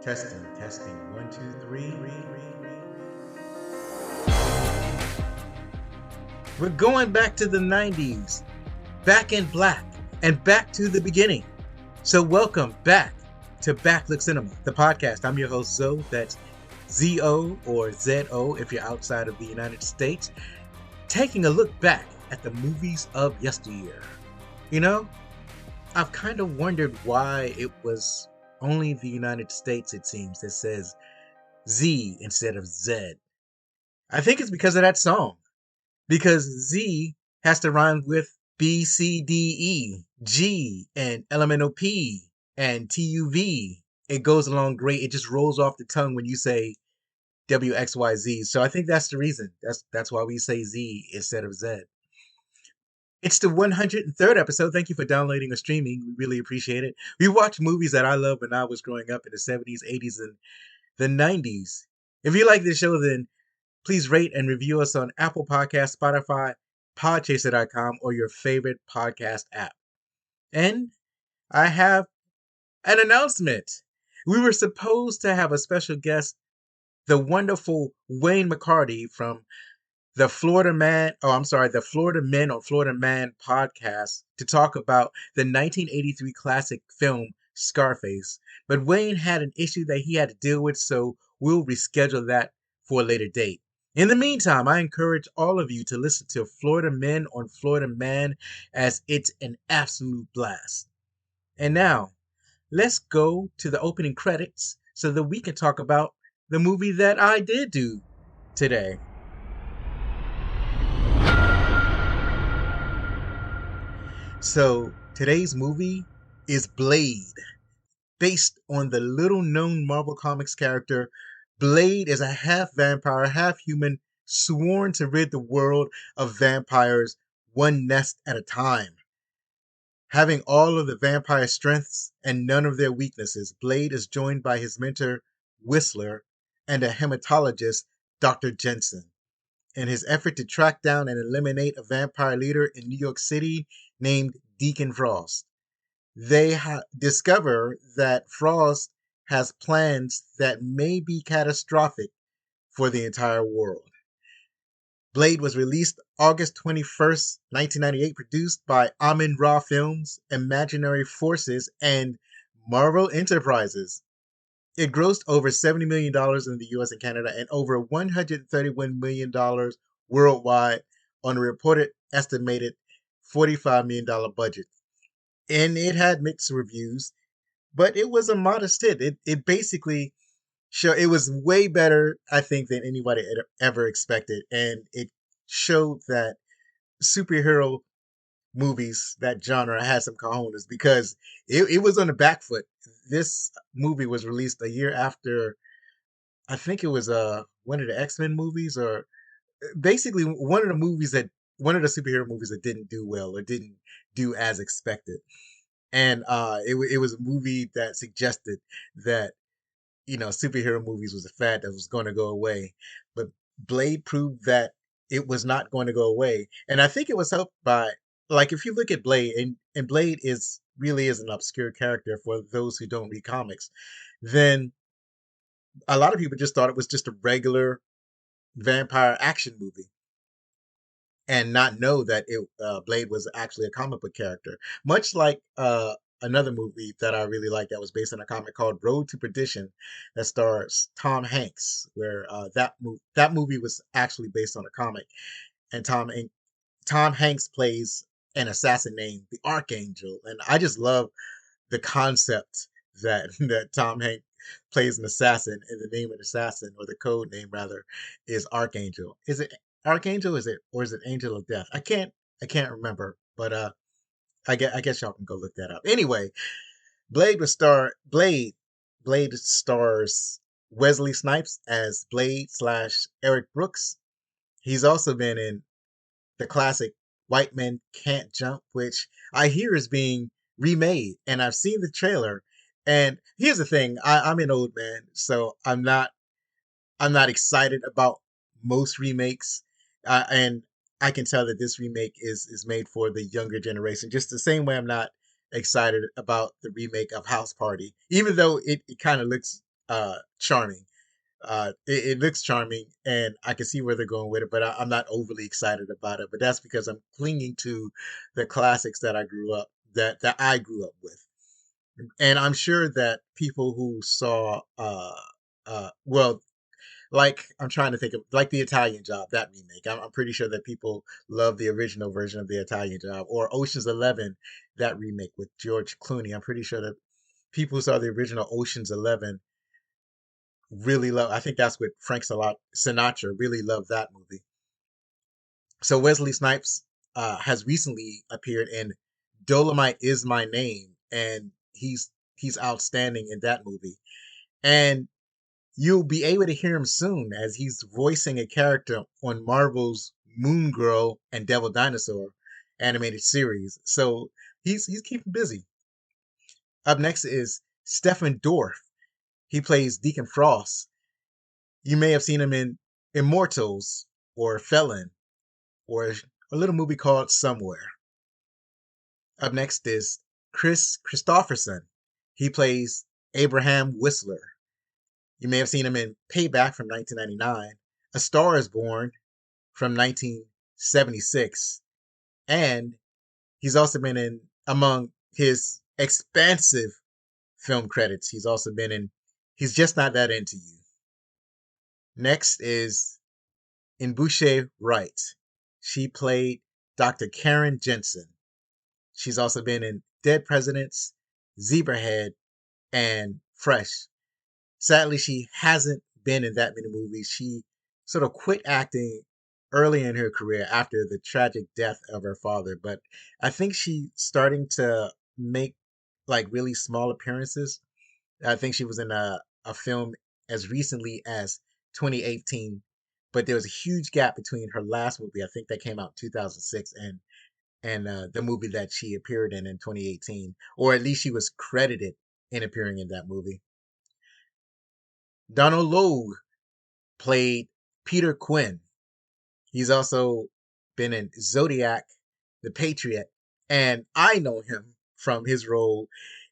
Testing, testing. One, two, three. We're going back to the 90s, back in black, and back to the beginning. So, welcome back to Backlook Cinema, the podcast. I'm your host, Zoe. That's Z-O or Z-O if you're outside of the United States. Taking a look back at the movies of yesteryear. You know, I've kind of wondered why it was only the United States, it seems, that says Z instead of Z. I think it's because of that song. Because Z has to rhyme with B, C, D, E, G, and elemental P, and TUV. It goes along great. It just rolls off the tongue when you say WXYZ. So I think that's the reason. That's why we say Z instead of Z. It's the 103rd episode. Thank you for downloading or streaming. We really appreciate it. We watch movies that I love when I was growing up in the 70s, 80s, and the 90s. If you like this show, then please rate and review us on Apple Podcasts, Spotify, Podchaser.com, or your favorite podcast app. And I have an announcement. We were supposed to have a special guest, the wonderful Wayne McCarty from the Florida Men on Florida Man podcast to talk about the 1983 classic film Scarface. But Wayne had an issue that he had to deal with, so we'll reschedule that for a later date. In the meantime, I encourage all of you to listen to Florida Men on Florida Man, as it's an absolute blast. And now, let's go to the opening credits so that we can talk about the movie that I did do today. So, today's movie is Blade, based on the little-known Marvel Comics character. Blade is a half-vampire, half-human, sworn to rid the world of vampires one nest at a time. Having all of the vampire strengths and none of their weaknesses, Blade is joined by his mentor, Whistler, and a hematologist, Dr. Jensen, in his effort to track down and eliminate a vampire leader in New York City named Deacon Frost. They discover that Frost has plans that may be catastrophic for the entire world. Blade was released August 21st, 1998, produced by Amin-Ra Films, Imaginary Forces, and Marvel Enterprises. It grossed over $70 million in the US and Canada and over $131 million worldwide on a reported estimated $45 million budget. And it had mixed reviews, but it was a modest hit. It basically showed, it was way better, I think, than anybody had ever expected. And it showed that superhero movies, that genre, had some cojones, because it was on the back foot. This movie was released a year after, I think it was one of the X-Men movies, or basically one of the superhero movies that didn't do well or didn't do as expected. And it was a movie that suggested that, superhero movies was a fad that was going to go away. But Blade proved that it was not going to go away. And I think it was helped by, like, if you look at Blade, and Blade really is an obscure character for those who don't read comics, then a lot of people just thought it was just a regular vampire action movie and not know that Blade was actually a comic book character. Much like another movie that I really like that was based on a comic called Road to Perdition, that stars Tom Hanks, where that movie was actually based on a comic, and Tom Hanks plays an assassin named the Archangel, and I just love the concept that that Tom Hanks plays an assassin, and the name of the assassin, or the code name rather, is Archangel. Is it Archangel? Is it Angel of Death? I can't remember, but I guess y'all can go look that up. Anyway, Blade Blade stars Wesley Snipes as Blade slash Eric Brooks. He's also been in the classic White Men Can't Jump, which I hear is being remade, and I've seen the trailer. And here's the thing: I'm an old man, so I'm not excited about most remakes, and I can tell that this remake is made for the younger generation. Just the same way I'm not excited about the remake of House Party, even though it kind of looks charming. It looks charming, and I can see where they're going with it, but I'm not overly excited about it. But that's because I'm clinging to the classics that I grew up with, and I'm sure that people who saw, well, like I'm trying to think of like the Italian Job, that remake. I'm pretty sure that people love the original version of the Italian Job, or Ocean's 11, that remake with George Clooney. I'm pretty sure that people who saw the original Ocean's 11 really love. I think that's with Frank Sinatra. Really love that movie. So Wesley Snipes has recently appeared in Dolomite Is My Name, and he's outstanding in that movie. And you'll be able to hear him soon as he's voicing a character on Marvel's Moon Girl and Devil Dinosaur animated series. So he's keeping busy. Up next is Stephen Dorff. He plays Deacon Frost. You may have seen him in Immortals or Felon or a little movie called Somewhere. Up next is Chris Christopherson. He plays Abraham Whistler. You may have seen him in Payback from 1999, A Star is Born from 1976, and he's also been in, among his expansive film credits, he's also been in He's Just Not That Into You. Next is Boucher Wright. She played Dr. Karen Jensen. She's also been in Dead Presidents, Zebrahead, and Fresh. Sadly, she hasn't been in that many movies. She sort of quit acting early in her career after the tragic death of her father, but I think she's starting to make like really small appearances. I think she was in a film as recently as 2018, but there was a huge gap between her last movie, I think that came out in 2006, and the movie that she appeared in 2018, or at least she was credited in appearing in that movie. Donald Logue played Peter Quinn. He's also been in Zodiac, The Patriot, and I know him from his role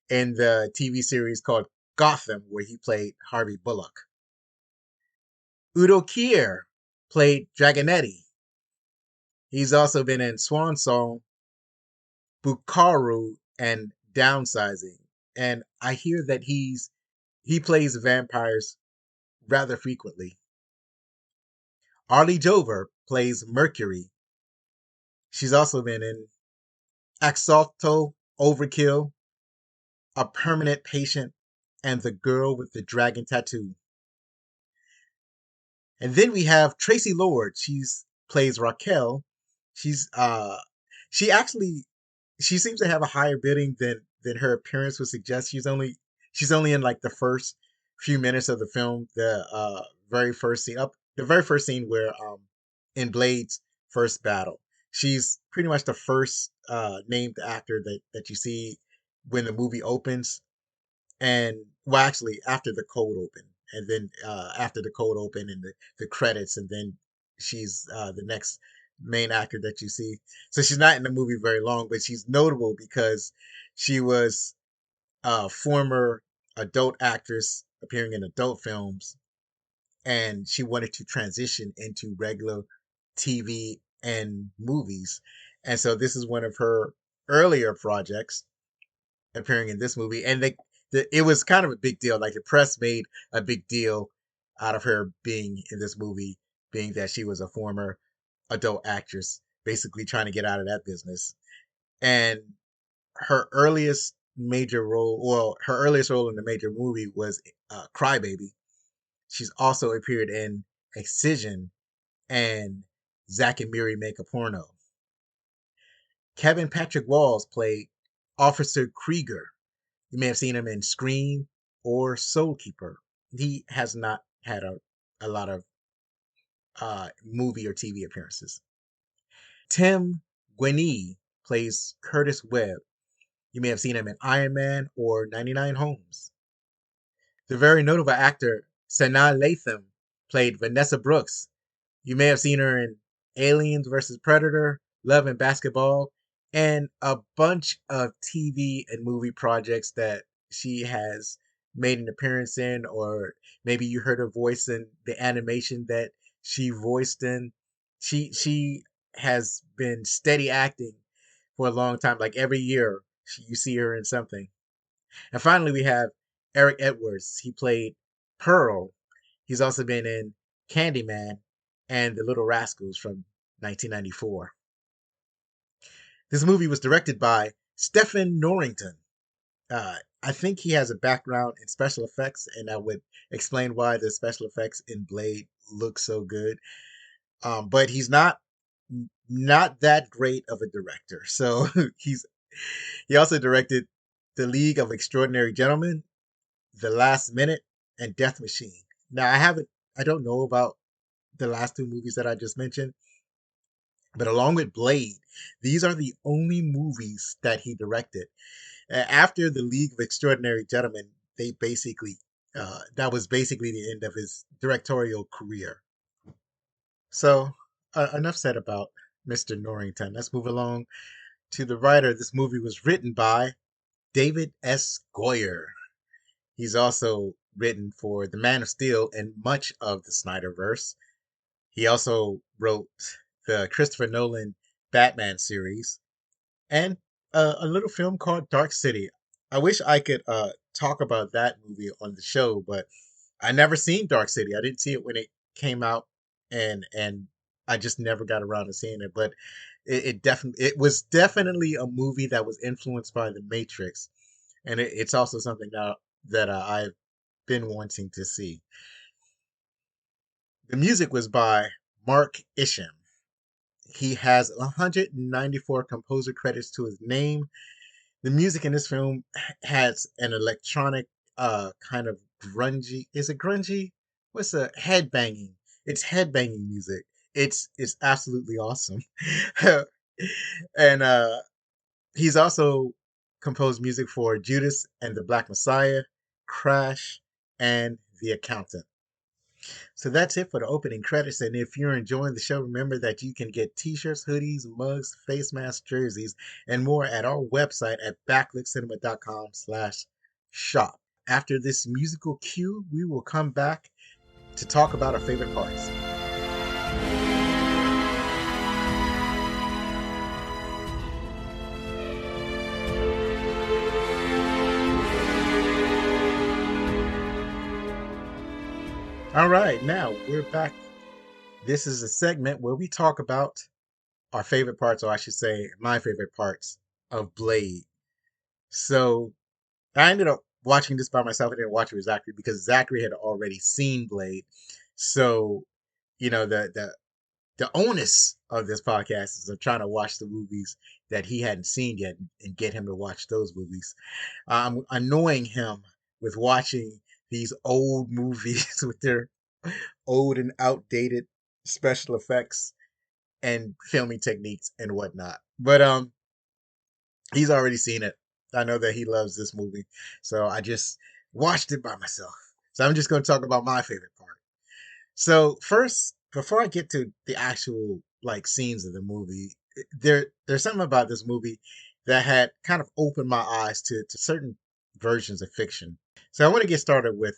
in the TV series called Gotham, where he played Harvey Bullock. Udo Kier played Dragonetti. He's also been in Swan Song, Bukaru, and Downsizing. And I hear that he plays vampires rather frequently. Arlie Jover plays Mercury. She's also been in Axalto, Overkill, A Permanent Patient, and The Girl with the Dragon Tattoo. And then we have Tracy Lord. She's plays Raquel. She's she actually she seems to have a higher bidding than her appearance would suggest. She's only in like the first few minutes of the film, the very first scene where in Blade's first battle. She's pretty much the first named actor that you see when the movie opens, and well, actually after the cold open, and then after the cold open and the credits, and then she's the next main actor that you see. So she's not in the movie very long, but she's notable because she was a former adult actress appearing in adult films, and she wanted to transition into regular TV and movies. And so this is one of her earlier projects, appearing in this movie, and it was kind of a big deal. Like the press made a big deal out of her being in this movie, being that she was a former adult actress, basically trying to get out of that business. And her earliest her earliest role in a major movie was Crybaby. She's also appeared in Excision and Zack and Miri Make a Porno. Kevin Patrick Walls played Officer Krieger. You may have seen him in Scream or Soul Keeper. He has not had a lot of movie or TV appearances. Tim Guinee plays Curtis Webb. You may have seen him in Iron Man or 99 Homes. The very notable actor Sanaa Lathan played Vanessa Brooks. You may have seen her in Aliens vs. Predator, Love and Basketball, and a bunch of TV and movie projects that she has made an appearance in, or maybe you heard her voice in the animation that she voiced in. She has been steady acting for a long time. Like every year, you see her in something. And finally, we have Eric Edwards. He played Pearl. He's also been in Candyman and The Little Rascals from 1994. This movie was directed by Stephen Norrington. I think he has a background in special effects, and that would explain why the special effects in Blade look so good. But he's not that great of a director. So he also directed The League of Extraordinary Gentlemen, The Last Minute, and Death Machine. Now I don't know about the last two movies that I just mentioned, but along with Blade, these are the only movies that he directed. After The League of Extraordinary Gentlemen, they basically that was basically the end of his directorial career. So enough said about Mr. Norrington. Let's move along to the writer. This movie was written by David S. Goyer. He's also written for The Man of Steel and much of the Snyderverse. He also wrote the Christopher Nolan Batman series and a little film called Dark City. I wish I could talk about that movie on the show, but I never seen Dark City. I didn't see it when it came out, and I just never got around to seeing it. But it was definitely a movie that was influenced by The Matrix, and it's also something that I've been wanting to see. The music was by Mark Isham. He has 194 composer credits to his name. The music in this film has an electronic kind of grungy. Is it grungy? What's the headbanging? It's headbanging music. It's absolutely awesome. And he's also composed music for Judas and the Black Messiah, Crash, and The Accountant. So that's it for the opening credits. And if you're enjoying the show, remember that you can get t-shirts, hoodies, mugs, face masks, jerseys, and more at our website at backlickcinema.com/shop. After this musical cue, we will come back to talk about our favorite parts. All right, now we're back. This is a segment where we talk about our favorite parts, or I should say, my favorite parts of Blade. So I ended up watching this by myself. I didn't watch it with Zachary because Zachary had already seen Blade. So, the onus of this podcast is of trying to watch the movies that he hadn't seen yet and get him to watch those movies. I'm annoying him with watching these old movies with their old and outdated special effects and filming techniques and whatnot. But he's already seen it. I know that he loves this movie, so I just watched it by myself. So I'm just going to talk about my favorite part. So first, before I get to the actual like scenes of the movie, there's something about this movie that had kind of opened my eyes to certain versions of fiction. So I want to get started with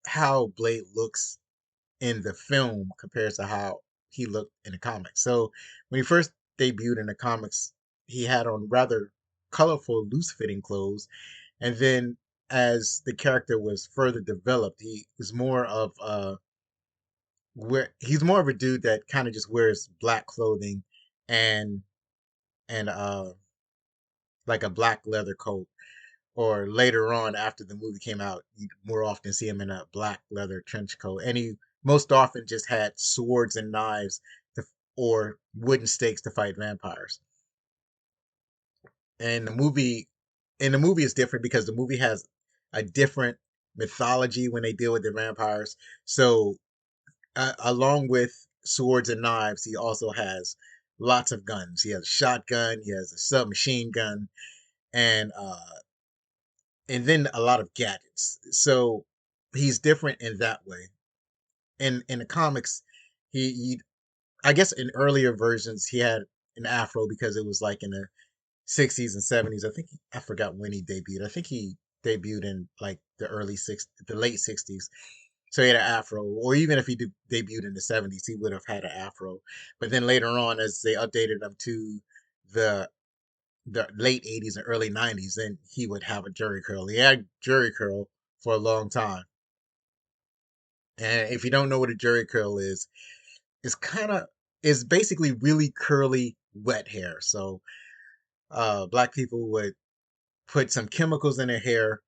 how Blade looks in the film compared to how he looked in the comics. So when he first debuted in the comics, he had on rather colorful, loose-fitting clothes, and then as the character was further developed, he was more of he's more of a dude that kind of just wears black clothing and and like a black leather coat. Or later on, after the movie came out, you more often see him in a black leather trench coat, and he most often just had swords and knives to, or wooden stakes to fight vampires. And the movie is different because the movie has a different mythology when they deal with the vampires. So along with swords and knives, he also has lots of guns. He has a shotgun, he has a submachine gun, and then a lot of gadgets. So he's different in that way. In the comics, he I guess in earlier versions he had an afro because it was like in the 60s and 70s. I forgot when he debuted. I think he debuted in like the late '60s. So he had an afro, or even if he debuted in the '70s, he would have had an afro. But then later on, as they updated him to the the late '80s and early '90s, then he would have a jerry curl. He had jerry curl for a long time. And if you don't know what a jerry curl is, it's kind of it's basically really curly wet hair. So black people would put some chemicals in their hair,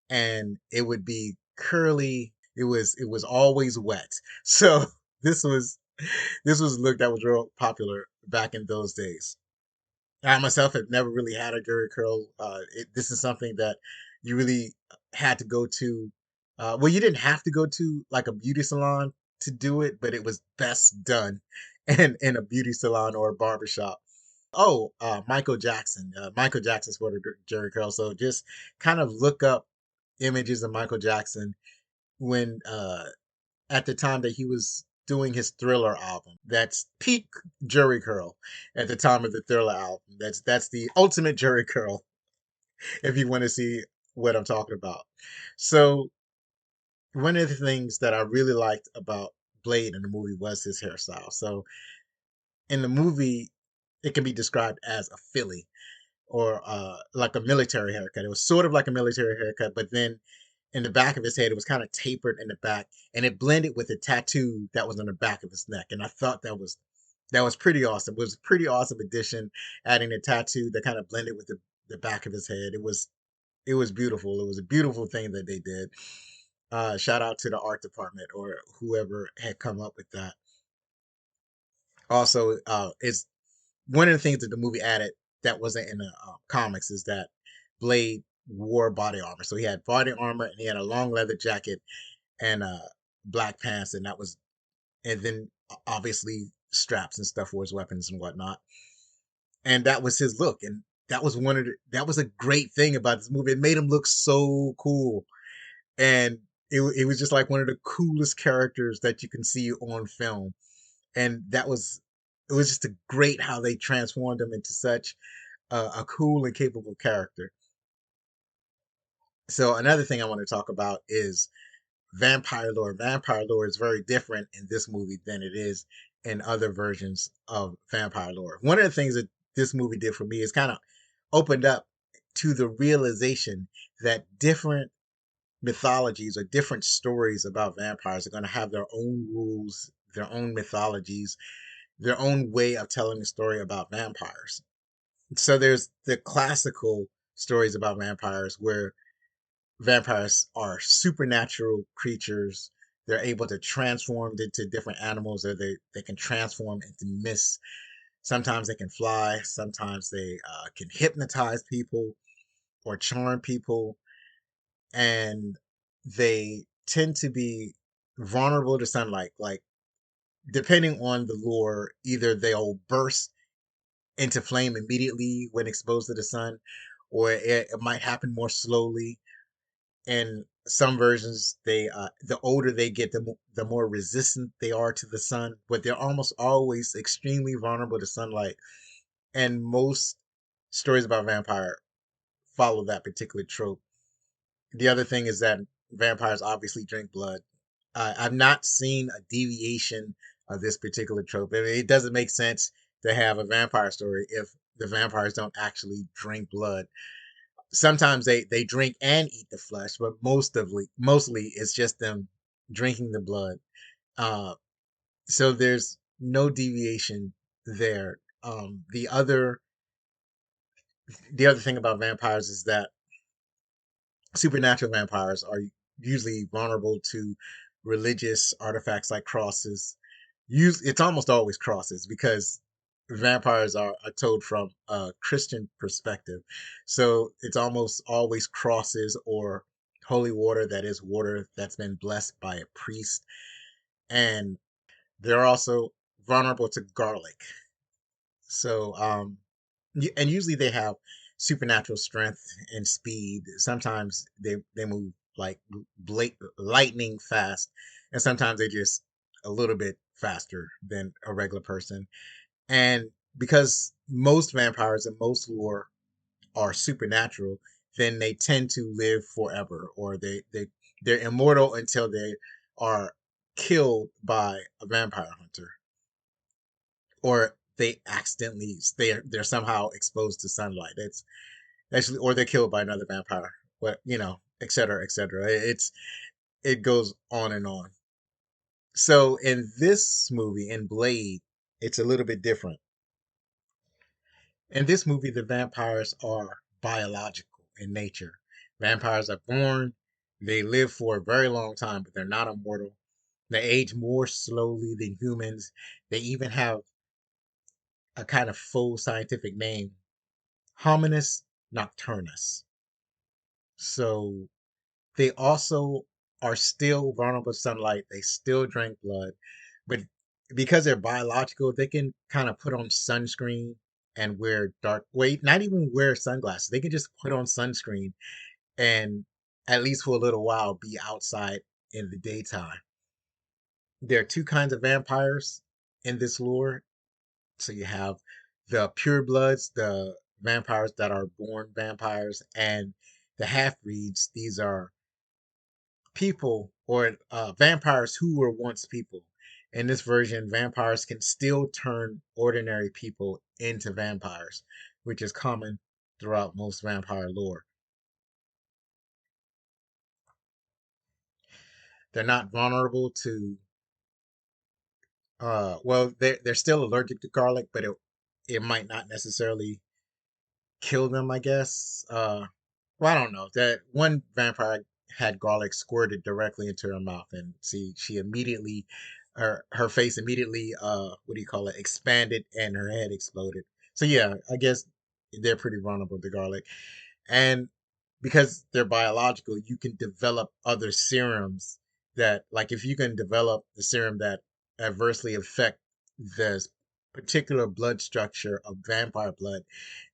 and it would be curly. It was always wet. So this was this was a look that was real popular back in those days. I myself have never really had a jerry curl. This is something that you really had to go to. Well, you didn't have to go to like a beauty salon to do it, but it was best done in a beauty salon or a barber shop. Oh, Michael Jackson. Michael Jackson sported a jerry curl. So just kind of look up images of Michael Jackson when at the time that he was doing his Thriller album. That's peak Jerry curl at the time of the Thriller album. That's the ultimate Jerry curl if you want to see what I'm talking about. So one of the things that I really liked about Blade in the movie was his hairstyle. So in the movie, it can be described as a Philly or like a military haircut. It was sort of like a military haircut, but then in the back of his head, it was kind of tapered in the back, and it blended with the tattoo that was on the back of his neck. And I thought that was pretty awesome. It was a pretty awesome addition, adding a tattoo that kind of blended with the back of his head. It was beautiful. It was a beautiful thing that they did. Shout out to the art department or whoever had come up with that. Also, it's one of the things that the movie added that wasn't in the comics is that Blade wore body armor. So he had body armor and he had a long leather jacket and black pants, and and then obviously straps and stuff for his weapons and whatnot. And that was his look, and that was a great thing about this movie. It made him look so cool, and it was just like one of the coolest characters that you can see on film. And it was just a great how they transformed him into such a cool and capable character. So another thing I want to talk about is vampire lore. Vampire lore is very different in this movie than it is in other versions of vampire lore. One of the things that this movie did for me is kind of opened up to the realization that different mythologies or different stories about vampires are going to have their own rules, their own mythologies, their own way of telling a story about vampires. So there's the classical stories about vampires where vampires are supernatural creatures. They're able to transform into different animals, or they can transform into mists. Sometimes they can fly. Sometimes they can hypnotize people or charm people. And they tend to be vulnerable to sunlight. Like, depending on the lore, either they'll burst into flame immediately when exposed to the sun, or it might happen more slowly. In some versions, the older they get, the more resistant they are to the sun, but they're almost always extremely vulnerable to sunlight. And most stories about vampire follow that particular trope. The other thing is that vampires obviously drink blood. I've not seen a deviation of this particular trope. I mean, it doesn't make sense to have a vampire story if the vampires don't actually drink blood. Sometimes they drink and eat the flesh, but mostly it's just them drinking the blood. Uh, so there's no deviation there. The other thing about vampires is that supernatural vampires are usually vulnerable to religious artifacts like crosses. It's almost always crosses because vampires are told from a Christian perspective. So it's almost always crosses or holy water, that is water that's been blessed by a priest. And they're also vulnerable to garlic. So, and usually they have supernatural strength and speed. Sometimes they move like lightning fast, and sometimes they're just a little bit faster than a regular person. And because most vampires and most lore are supernatural, then they tend to live forever, or they're immortal until they are killed by a vampire hunter, or they accidentally they're somehow exposed to sunlight. It's actually, or they're killed by another vampire. But et cetera, et cetera. It goes on and on. So in this movie, in Blade, it's a little bit different. In this movie, the vampires are biological in nature. Vampires are born, they live for a very long time, but they're not immortal. They age more slowly than humans. They even have a kind of full scientific name, Hominis nocturnus. So they also are still vulnerable to sunlight. They still drink blood, but because they're biological, they can kind of put on sunscreen and wear dark, wait, not even wear sunglasses. They can just put on sunscreen and at least for a little while be outside in the daytime. There are two kinds of vampires in this lore. So you have the purebloods, the vampires that are born vampires, and the half breeds. These are people or vampires who were once people. In this version, vampires can still turn ordinary people into vampires, which is common throughout most vampire lore. They're not vulnerable to well, they're still allergic to garlic, but it might not necessarily kill them, I guess. Well, I don't know. That one vampire had garlic squirted directly into her mouth, and see, she immediately, her face immediately, what do you call it, expanded, and her head exploded. So yeah, I guess they're pretty vulnerable to garlic, and because they're biological, you can develop other serums that, like, if you can develop the serum that adversely affect the particular blood structure of vampire blood,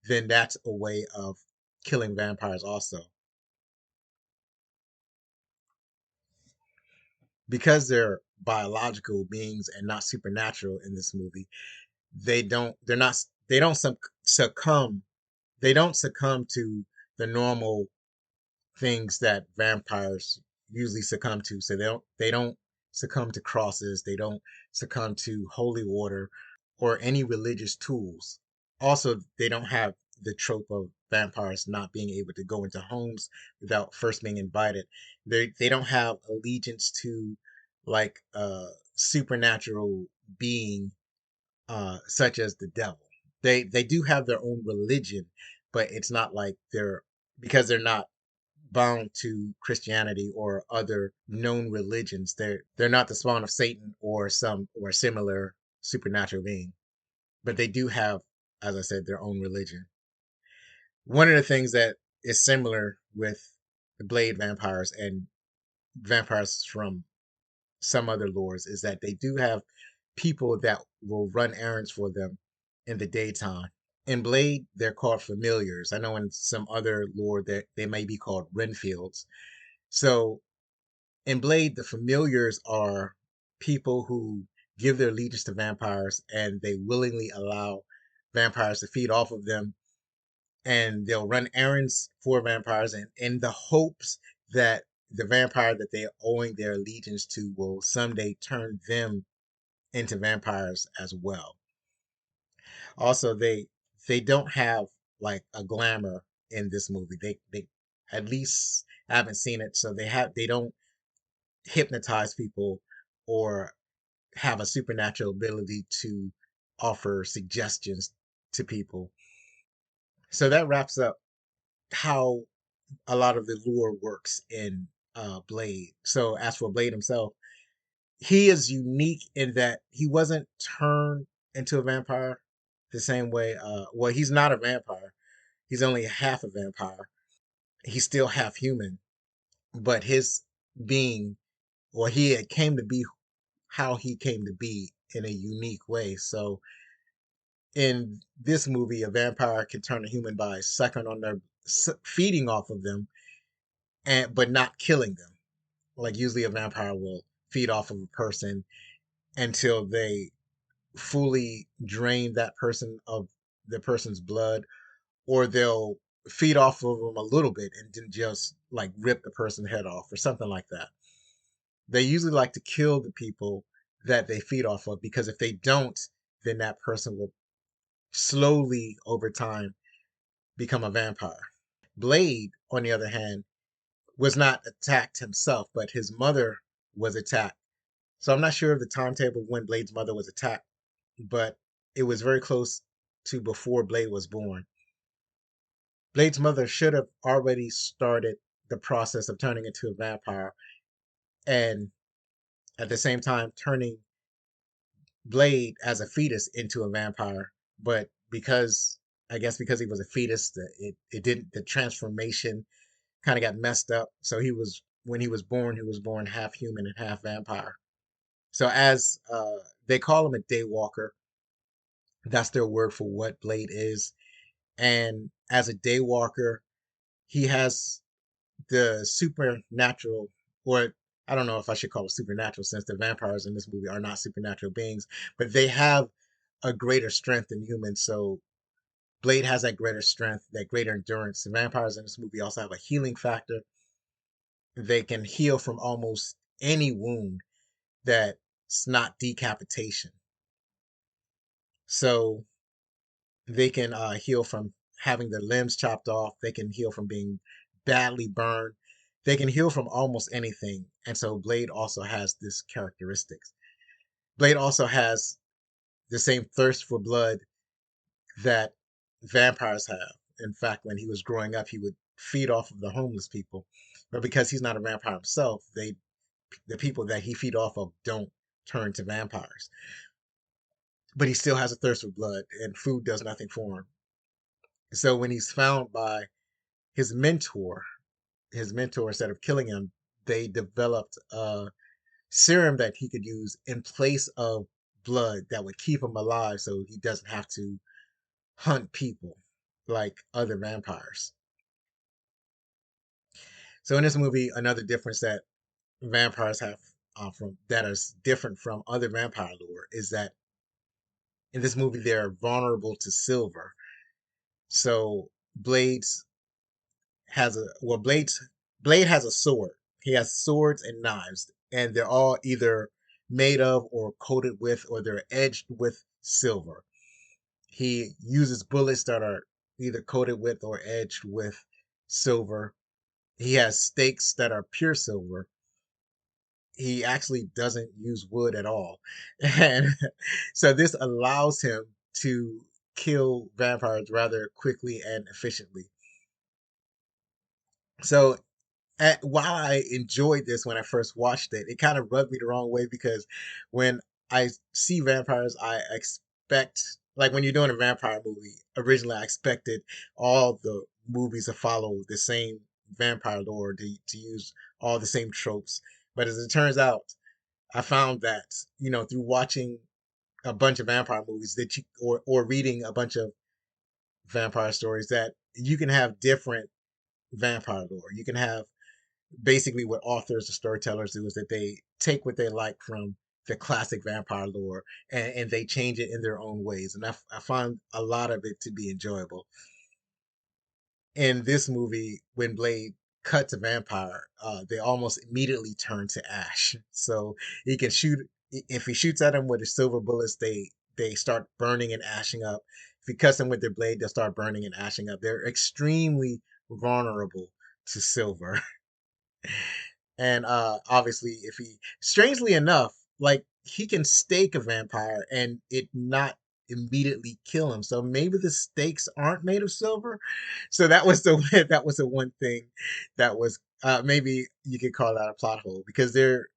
then that's a way of killing vampires also. Because they're biological beings and not supernatural in this movie, they're not they don't succumb they don't succumb to the normal things that vampires usually succumb to. So they don't succumb to crosses, they don't succumb to holy water or any religious tools. Also, they don't have the trope of vampires not being able to go into homes without first being invited. They don't have allegiance to like a supernatural being such as the devil. They do have their own religion, but it's not like they're because they're not bound to Christianity or other known religions. They're not the spawn of Satan or some or similar supernatural being, but they do have, as I said, their own religion. One of the things that is similar with the Blade vampires and vampires from some other lores is that they do have people that will run errands for them in the daytime. In Blade, they're called familiars. I know in some other lore that they may be called Renfields. So in Blade, the familiars are people who give their allegiance to vampires and they willingly allow vampires to feed off of them, and they'll run errands for vampires and in the hopes that the vampire that they're owing their allegiance to will someday turn them into vampires as well. Also, they don't have like a glamour in this movie. They at least I haven't seen it, so they don't hypnotize people or have a supernatural ability to offer suggestions to people. So that wraps up how a lot of the lore works in Blade. So as for Blade himself, he is unique in that he wasn't turned into a vampire the same way. Well, he's not a vampire. He's only half a vampire. He's still half human, but his being, or came to be how he came to be in a unique way. So in this movie, a vampire can turn a human by sucking on their, feeding off of them, and but not killing them. Like usually, a vampire will feed off of a person until they fully drain that person of the person's blood, or they'll feed off of them a little bit and didn't just like rip the person's head off or something like that. They usually like to kill the people that they feed off of, because if they don't, then that person will slowly over time become a vampire. Blade, on the other hand, was not attacked himself, but his mother was attacked. So I'm not sure of the timetable when Blade's mother was attacked, but it was very close to before Blade was born. Blade's mother should have already started the process of turning into a vampire, and at the same time turning Blade as a fetus into a vampire. But because, I guess because he was a fetus, it didn't, the transformation kind of got messed up. So when he was born half human and half vampire. So as they call him a Daywalker, that's their word for what Blade is. And as a Daywalker, he has the supernatural, or I don't know if I should call it supernatural, since the vampires in this movie are not supernatural beings, but they have a greater strength than humans. So Blade has that greater strength, that greater endurance. The vampires in this movie also have a healing factor. They can heal from almost any wound that's not decapitation. So they can heal from having their limbs chopped off. They can heal from being badly burned. They can heal from almost anything. And so Blade also has this characteristics. Blade also has the same thirst for blood that vampires have. In fact, when he was growing up, he would feed off of the homeless people. But because he's not a vampire himself, the people that he feed off of don't turn to vampires. But he still has a thirst for blood, and food does nothing for him. So when he's found by his mentor, instead of killing him, they developed a serum that he could use in place of blood that would keep him alive, so he doesn't have to hunt people like other vampires. So in this movie, another difference that vampires have from that is different from other vampire lore is that in this movie they're vulnerable to silver. So Blades Blade has a sword. He has swords and knives, and they're all either made of or coated with, or they're edged with silver. He uses bullets that are either coated with or edged with silver. He has stakes that are pure silver. He actually doesn't use wood at all. And so this allows him to kill vampires rather quickly and efficiently. So while I enjoyed this when I first watched it, it kind of rubbed me the wrong way, because when I see vampires, I expect, like when you're doing a vampire movie, originally I expected all the movies to follow the same vampire lore, to use all the same tropes. But as it turns out, I found that, through watching a bunch of vampire movies that or reading a bunch of vampire stories, that you can have different vampire lore. You can have basically what authors or storytellers do is that they take what they like from the classic vampire lore, and they change it in their own ways. And I find a lot of it to be enjoyable. In this movie, when Blade cuts a vampire, they almost immediately turn to ash. So he can shoot, if he shoots at them with his silver bullets, they start burning and ashing up. If he cuts them with their blade, they'll start burning and ashing up. They're extremely vulnerable to silver. And obviously, if he, strangely enough, like he can stake a vampire and it not immediately kill him. So maybe the stakes aren't made of silver. So that was the that was the one thing that was, maybe you could call that a plot hole, because there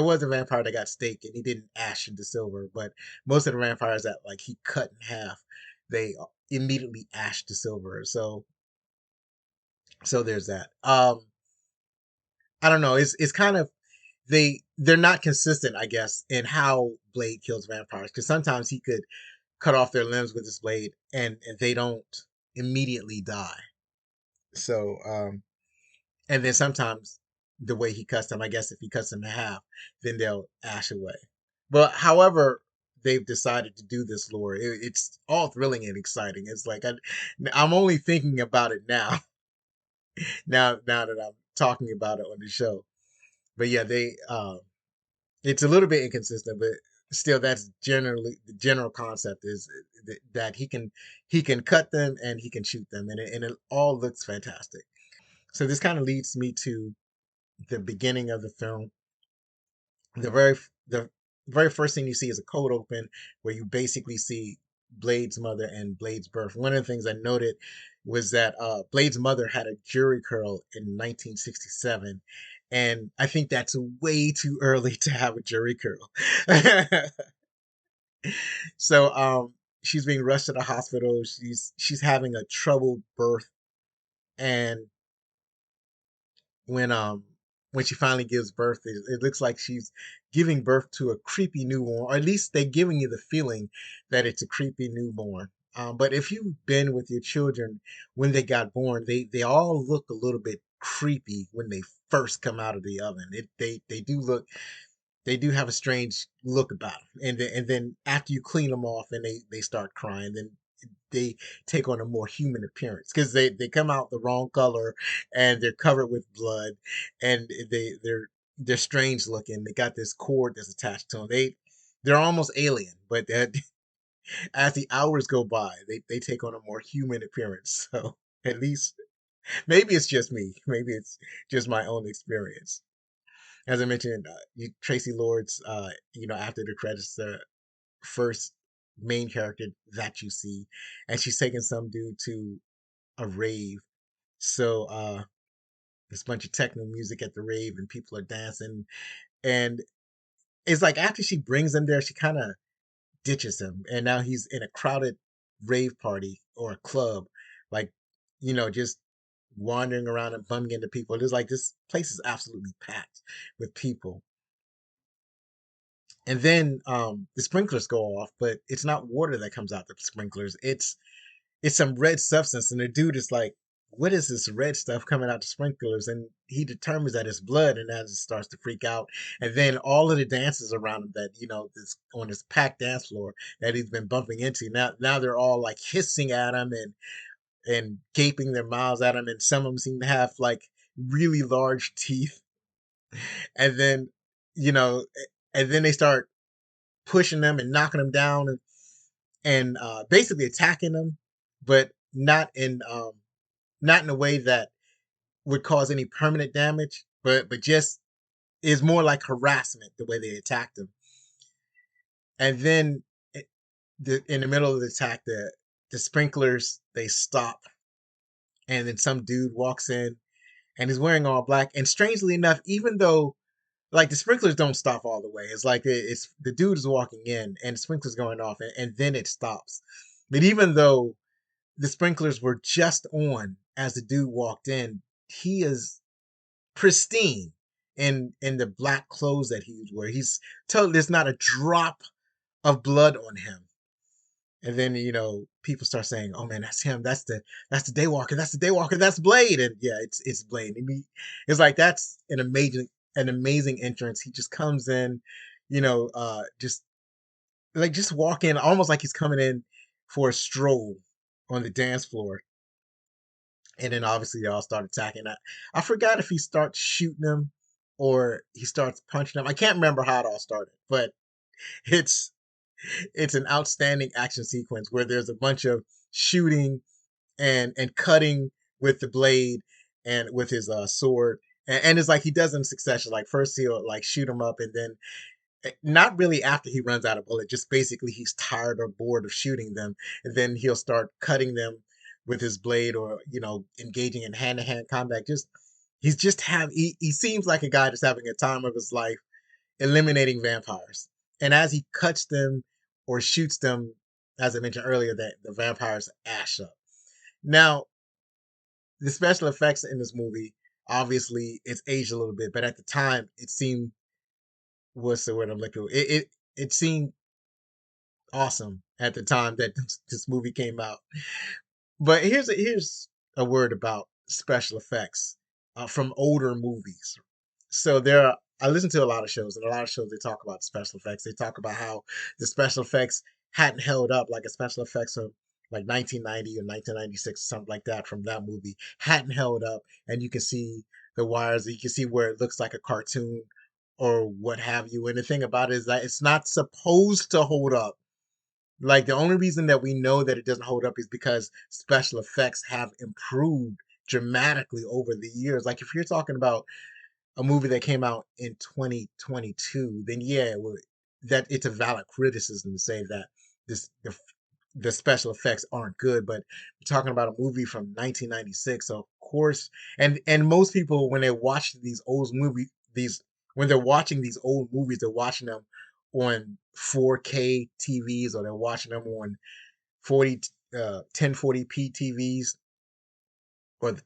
was a vampire that got staked and he didn't ash into silver, but most of the vampires that like he cut in half, they immediately ash to silver. So there's that. I don't know. It's kind of, they're not consistent, I guess, in how Blade kills vampires, because sometimes he could cut off their limbs with his blade and they don't immediately die. So and then sometimes the way he cuts them, I guess if he cuts them in half, then they'll ash away. But however, they've decided to do this lore. It's all thrilling and exciting. It's like I'm only thinking about it now, now that I'm talking about it on the show. But yeah, they it's a little bit inconsistent, but still, that's generally the general concept is that he can cut them and he can shoot them, and it all looks fantastic. So this kind of leads me to the beginning of the film. The very first thing you see is a cold open where you basically see Blade's mother and Blade's birth. One of the things I noted was that Blade's mother had a jury curl in 1967, and I think that's way too early to have a jury curl. So she's being rushed to the hospital. She's having a troubled birth, and when um when she finally gives birth, it looks like she's giving birth to a creepy newborn, or at least they're giving you the feeling that it's a creepy newborn. But if you've been with your children when they got born, they all look a little bit creepy when they first come out of the oven. They do have a strange look about them, and then after you clean them off and they start crying, then they take on a more human appearance because they come out the wrong color and they're covered with blood, and they're strange looking. They got this cord that's attached to them. They're almost alien, but as the hours go by, they take on a more human appearance. So at least maybe it's just me. Maybe it's just my own experience. As I mentioned, Tracy Lords, after the credits, the first main character that you see, and she's taking some dude to a rave. So there's a bunch of techno music at the rave, and people are dancing. And it's like after she brings him there, she kind of ditches him, and now he's in a crowded rave party or a club, like just wandering around and bumping into people. It's like this place is absolutely packed with people. And then the sprinklers go off, but it's not water that comes out the sprinklers. It's some red substance, and the dude is like, "What is this red stuff coming out the sprinklers?" And he determines that it's blood, and as it starts to freak out, and then all of the dancers around him that this on this packed dance floor that he's been bumping into, now they're all like hissing at him and gaping their mouths at him, and some of them seem to have like really large teeth, and then you know, and then they start pushing them and knocking them down and basically attacking them, but not in a way that would cause any permanent damage, but just is more like harassment the way they attacked him. And then in the middle of the attack, the sprinklers they stop, and then some dude walks in and he's wearing all black. And strangely enough, even though like the sprinklers don't stop all the way, it's like it's the dude is walking in and the sprinklers going off, and then it stops. But even though the sprinklers were just on as the dude walked in, he is pristine in the black clothes that he was wearing. He's told there's not a drop of blood on him. And then people start saying, "Oh man, that's him. That's the Daywalker. That's the Daywalker. That's Blade." And yeah, it's Blade. And it's like that's an amazing entrance. He just comes in, just walk in almost like he's coming in for a stroll on the dance floor. And then obviously they all start attacking. I forgot if he starts shooting them or he starts punching them. I can't remember how it all started, but it's it's an outstanding action sequence where there's a bunch of shooting and cutting with the blade and with his sword. And it's like he does in succession. Like first he'll like shoot him up, and then not really after he runs out of bullet, just basically he's tired or bored of shooting them, and then he'll start cutting them with his blade or engaging in hand-to-hand combat. He seems like a guy that's having a time of his life eliminating vampires, and as he cuts them or shoots them, as I mentioned earlier, that the vampires ash up. Now the special effects in this movie, obviously it's aged a little bit, but at the time it seemed, what's the word I'm looking for? It seemed awesome at the time that this movie came out. But here's a word about special effects from older movies. So I listen to a lot of shows, and a lot of shows they talk about special effects. They talk about how the special effects hadn't held up, like a special effects of like 1990 or 1996, something like that from that movie hadn't held up, and you can see the wires, you can see where it looks like a cartoon or what have you. And the thing about it is that it's not supposed to hold up. Like the only reason that we know that it doesn't hold up is because special effects have improved dramatically over the years. Like if you're talking about a movie that came out in 2022, then yeah, well, that it's a valid criticism to say that this the special effects aren't good. But we're talking about a movie from 1996, so of course, and most people when they watch these old movies, these when they're watching these old movies, they're watching them on 4K TVs or they're watching them on 1040p TVs, or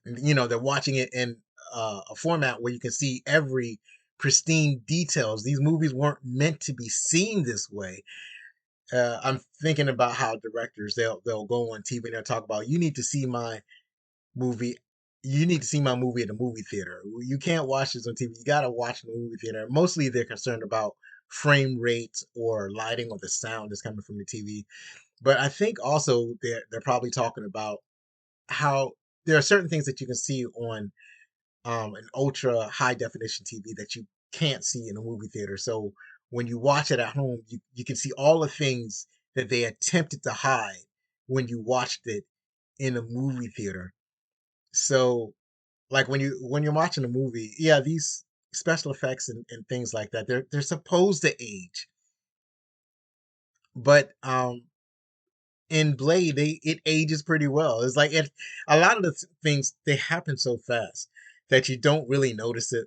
they're watching it in a format where you can see every pristine details. These movies weren't meant to be seen this way. I'm thinking about how directors they'll go on TV and they'll talk about you need to see my movie. You need to see my movie at a movie theater. You can't watch this on TV. You got to watch it in a movie theater. Mostly they're concerned about frame rates or lighting or the sound that's coming from the TV. But I think also they're probably talking about how there are certain things that you can see on an ultra high definition TV that you can't see in a movie theater. So when you watch it at home, you can see all the things that they attempted to hide when you watched it in a movie theater. So like when you're watching a movie, yeah, these special effects and things like that, they're supposed to age. But in Blade, it ages pretty well. It's like a lot of the things they happen so fast that you don't really notice it.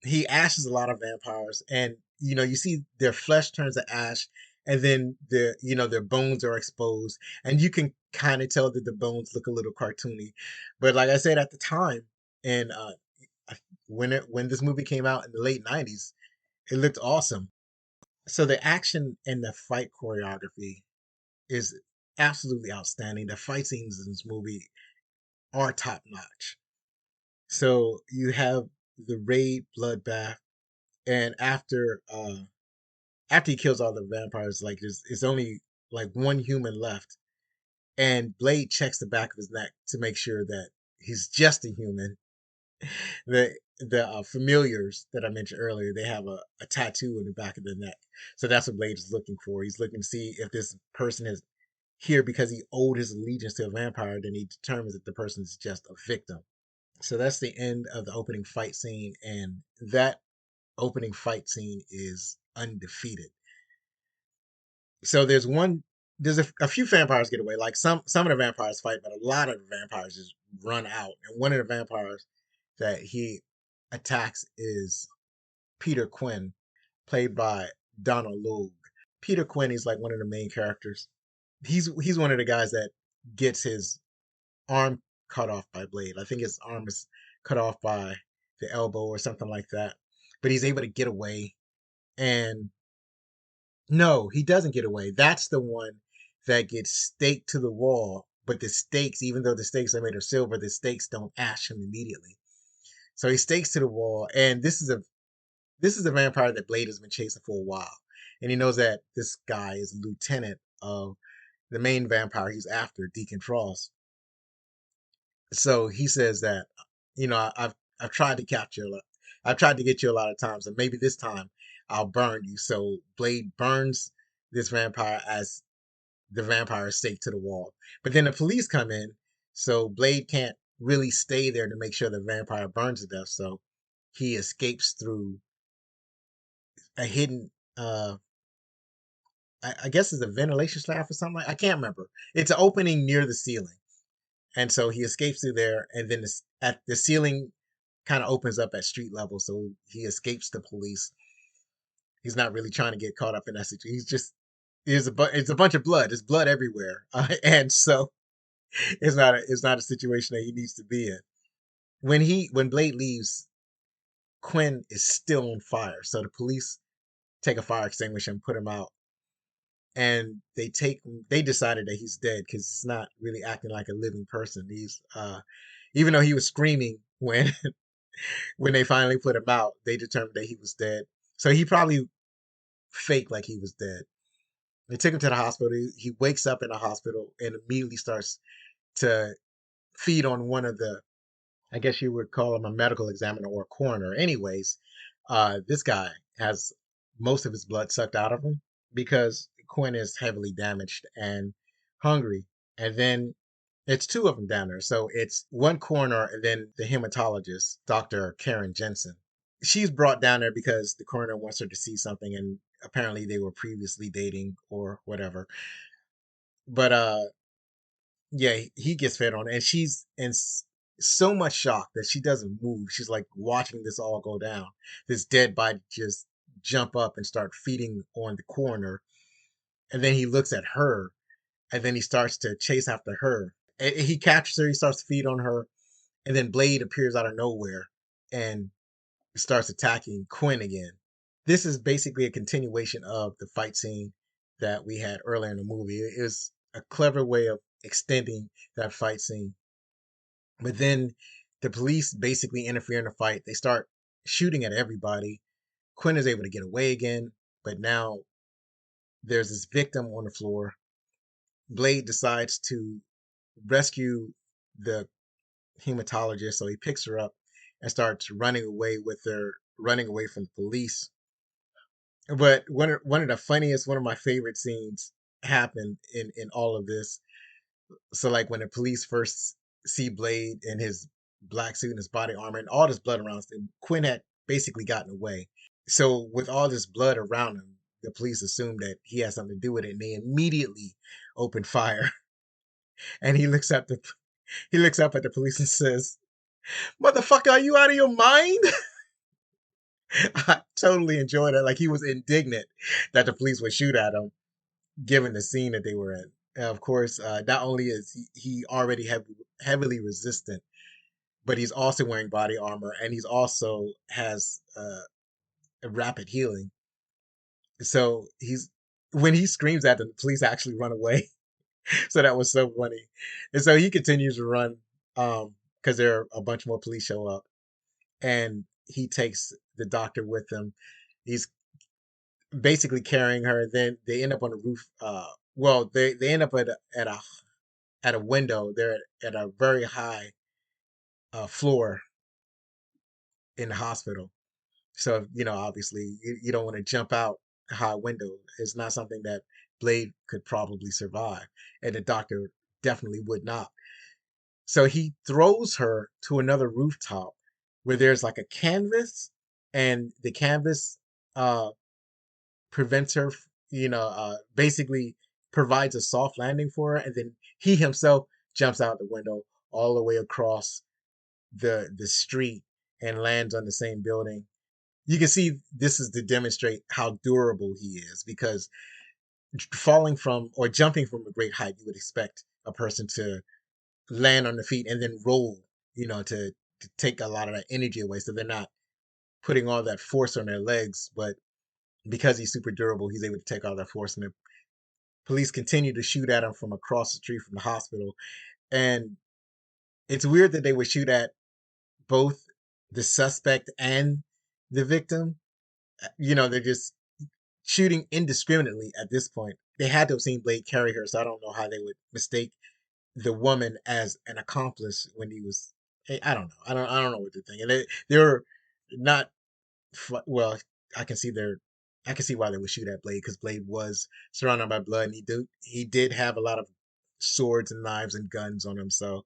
He ashes a lot of vampires, and you see their flesh turns to ash, and then their bones are exposed, and you can kind of tell that the bones look a little cartoony. But like I said at the time, and when this movie came out in the late '90s, it looked awesome. So the action and the fight choreography is absolutely outstanding. The fight scenes in this movie are top notch. So you have the raid bloodbath, and after he kills all the vampires, like there's only like one human left, and Blade checks the back of his neck to make sure that he's just a human. The familiars that I mentioned earlier, they have a tattoo in the back of their neck, so that's what Blade is looking for. He's looking to see if this person is here because he owed his allegiance to a vampire. Then he determines that the person is just a victim. So that's the end of the opening fight scene, and that opening fight scene is undefeated. So there's a few vampires get away. Like some of the vampires fight, but a lot of the vampires just run out. And one of the vampires that he attacks is Peter Quinn, played by Donald Logue. Peter Quinn is like one of the main characters. He's one of the guys that gets his arm cut off by Blade. I think his arm is cut off by the elbow or something like that. But he's able to get away. And no, he doesn't get away. That's the one that gets staked to the wall. But the stakes, even though the stakes are made of silver, the stakes don't ash him immediately. So he stakes to the wall, and this is a vampire that Blade has been chasing for a while, and he knows that this guy is a lieutenant of the main vampire he's after, Deacon Frost. So he says that, I've tried to capture you a lot. I've tried to get you a lot of times, and maybe this time I'll burn you. So Blade burns this vampire as the vampire is staked to the wall. But then the police come in, so Blade can't really stay there to make sure the vampire burns to death. So he escapes through a hidden, I guess it's a ventilation shaft or something. I can't remember. It's an opening near the ceiling, and so he escapes through there. And then at the ceiling kind of opens up at street level, so he escapes the police. He's not really trying to get caught up in that situation. He's just it's a bunch of blood. There's blood everywhere, and so it's not a situation that he needs to be in. When Blade leaves, Quinn is still on fire. So the police take a fire extinguisher and put him out. And they decided that he's dead because he's not really acting like a living person. He's even though he was screaming when When they finally put him out, they determined that he was dead. So he probably faked like he was dead. They took him to the hospital. He wakes up in the hospital and immediately starts to feed on one of the, I guess you would call him a medical examiner or a coroner. Anyways, this guy has most of his blood sucked out of him because Quinn is heavily damaged and hungry. And then it's two of them down there. So it's one coroner and then the hematologist, Dr. Karen Jensen. She's brought down there because the coroner wants her to see something, and apparently they were previously dating or whatever. But yeah, he gets fed on, and she's in so much shock that she doesn't move. She's like watching this all go down. This dead body just jump up and start feeding on the coroner, and then he looks at her, and then he starts to chase after her. And he captures her. He starts to feed on her, and then Blade appears out of nowhere and starts attacking Quinn again. This is basically a continuation of the fight scene that we had earlier in the movie. It was a clever way of extending that fight scene. But then the police basically interfere in the fight. They start shooting at everybody. Quinn is able to get away again, but now there's this victim on the floor. Blade decides to rescue the hematologist, so he picks her up and starts running away with her, running away from the police. But one of the funniest, one of my favorite scenes happened in all of this. So like when the police first see Blade in his black suit and his body armor and all this blood around him, Quinn had basically gotten away. So with all this blood around him, the police assume that he has something to do with it, and they immediately open fire. And he looks up at the police and says, "Motherfucker, are you out of your mind?" I totally enjoyed it. Like he was indignant that the police would shoot at him, given the scene that they were in. And of course, not only is he already heavily resistant, but he's also wearing body armor, and he's also has a rapid healing. So he's when he screams at them, the police actually run away. So that was so funny. And so he continues to run because there are a bunch more police show up, and he takes the doctor with him. He's basically carrying her. Then they end up on the roof. Well, they end up at a window. They're at a very high floor in the hospital. So obviously, you don't want to jump out a high window. It's not something that Blade could probably survive, and the doctor definitely would not. So he throws her to another rooftop where there's like a canvas, and the canvas uh, prevents her, basically provides a soft landing for her, and then he himself jumps out the window all the way across the street and lands on the same building. You can see this is to demonstrate how durable he is, because falling from or jumping from a great height, you would expect a person to land on their feet and then roll, to take a lot of that energy away. So they're not putting all that force on their legs, but because he's super durable, he's able to take all that force. And the police continue to shoot at him from across the street from the hospital. And it's weird that they would shoot at both the suspect and the victim. They're just shooting indiscriminately at this point. They had to have seen Blade carry her, so I don't know how they would mistake the woman as an accomplice when he was. I don't know. I don't know what they're thinking. They're not well. I can see their. I can see why they would shoot at Blade, because Blade was surrounded by blood, and he did have a lot of swords and knives and guns on him, so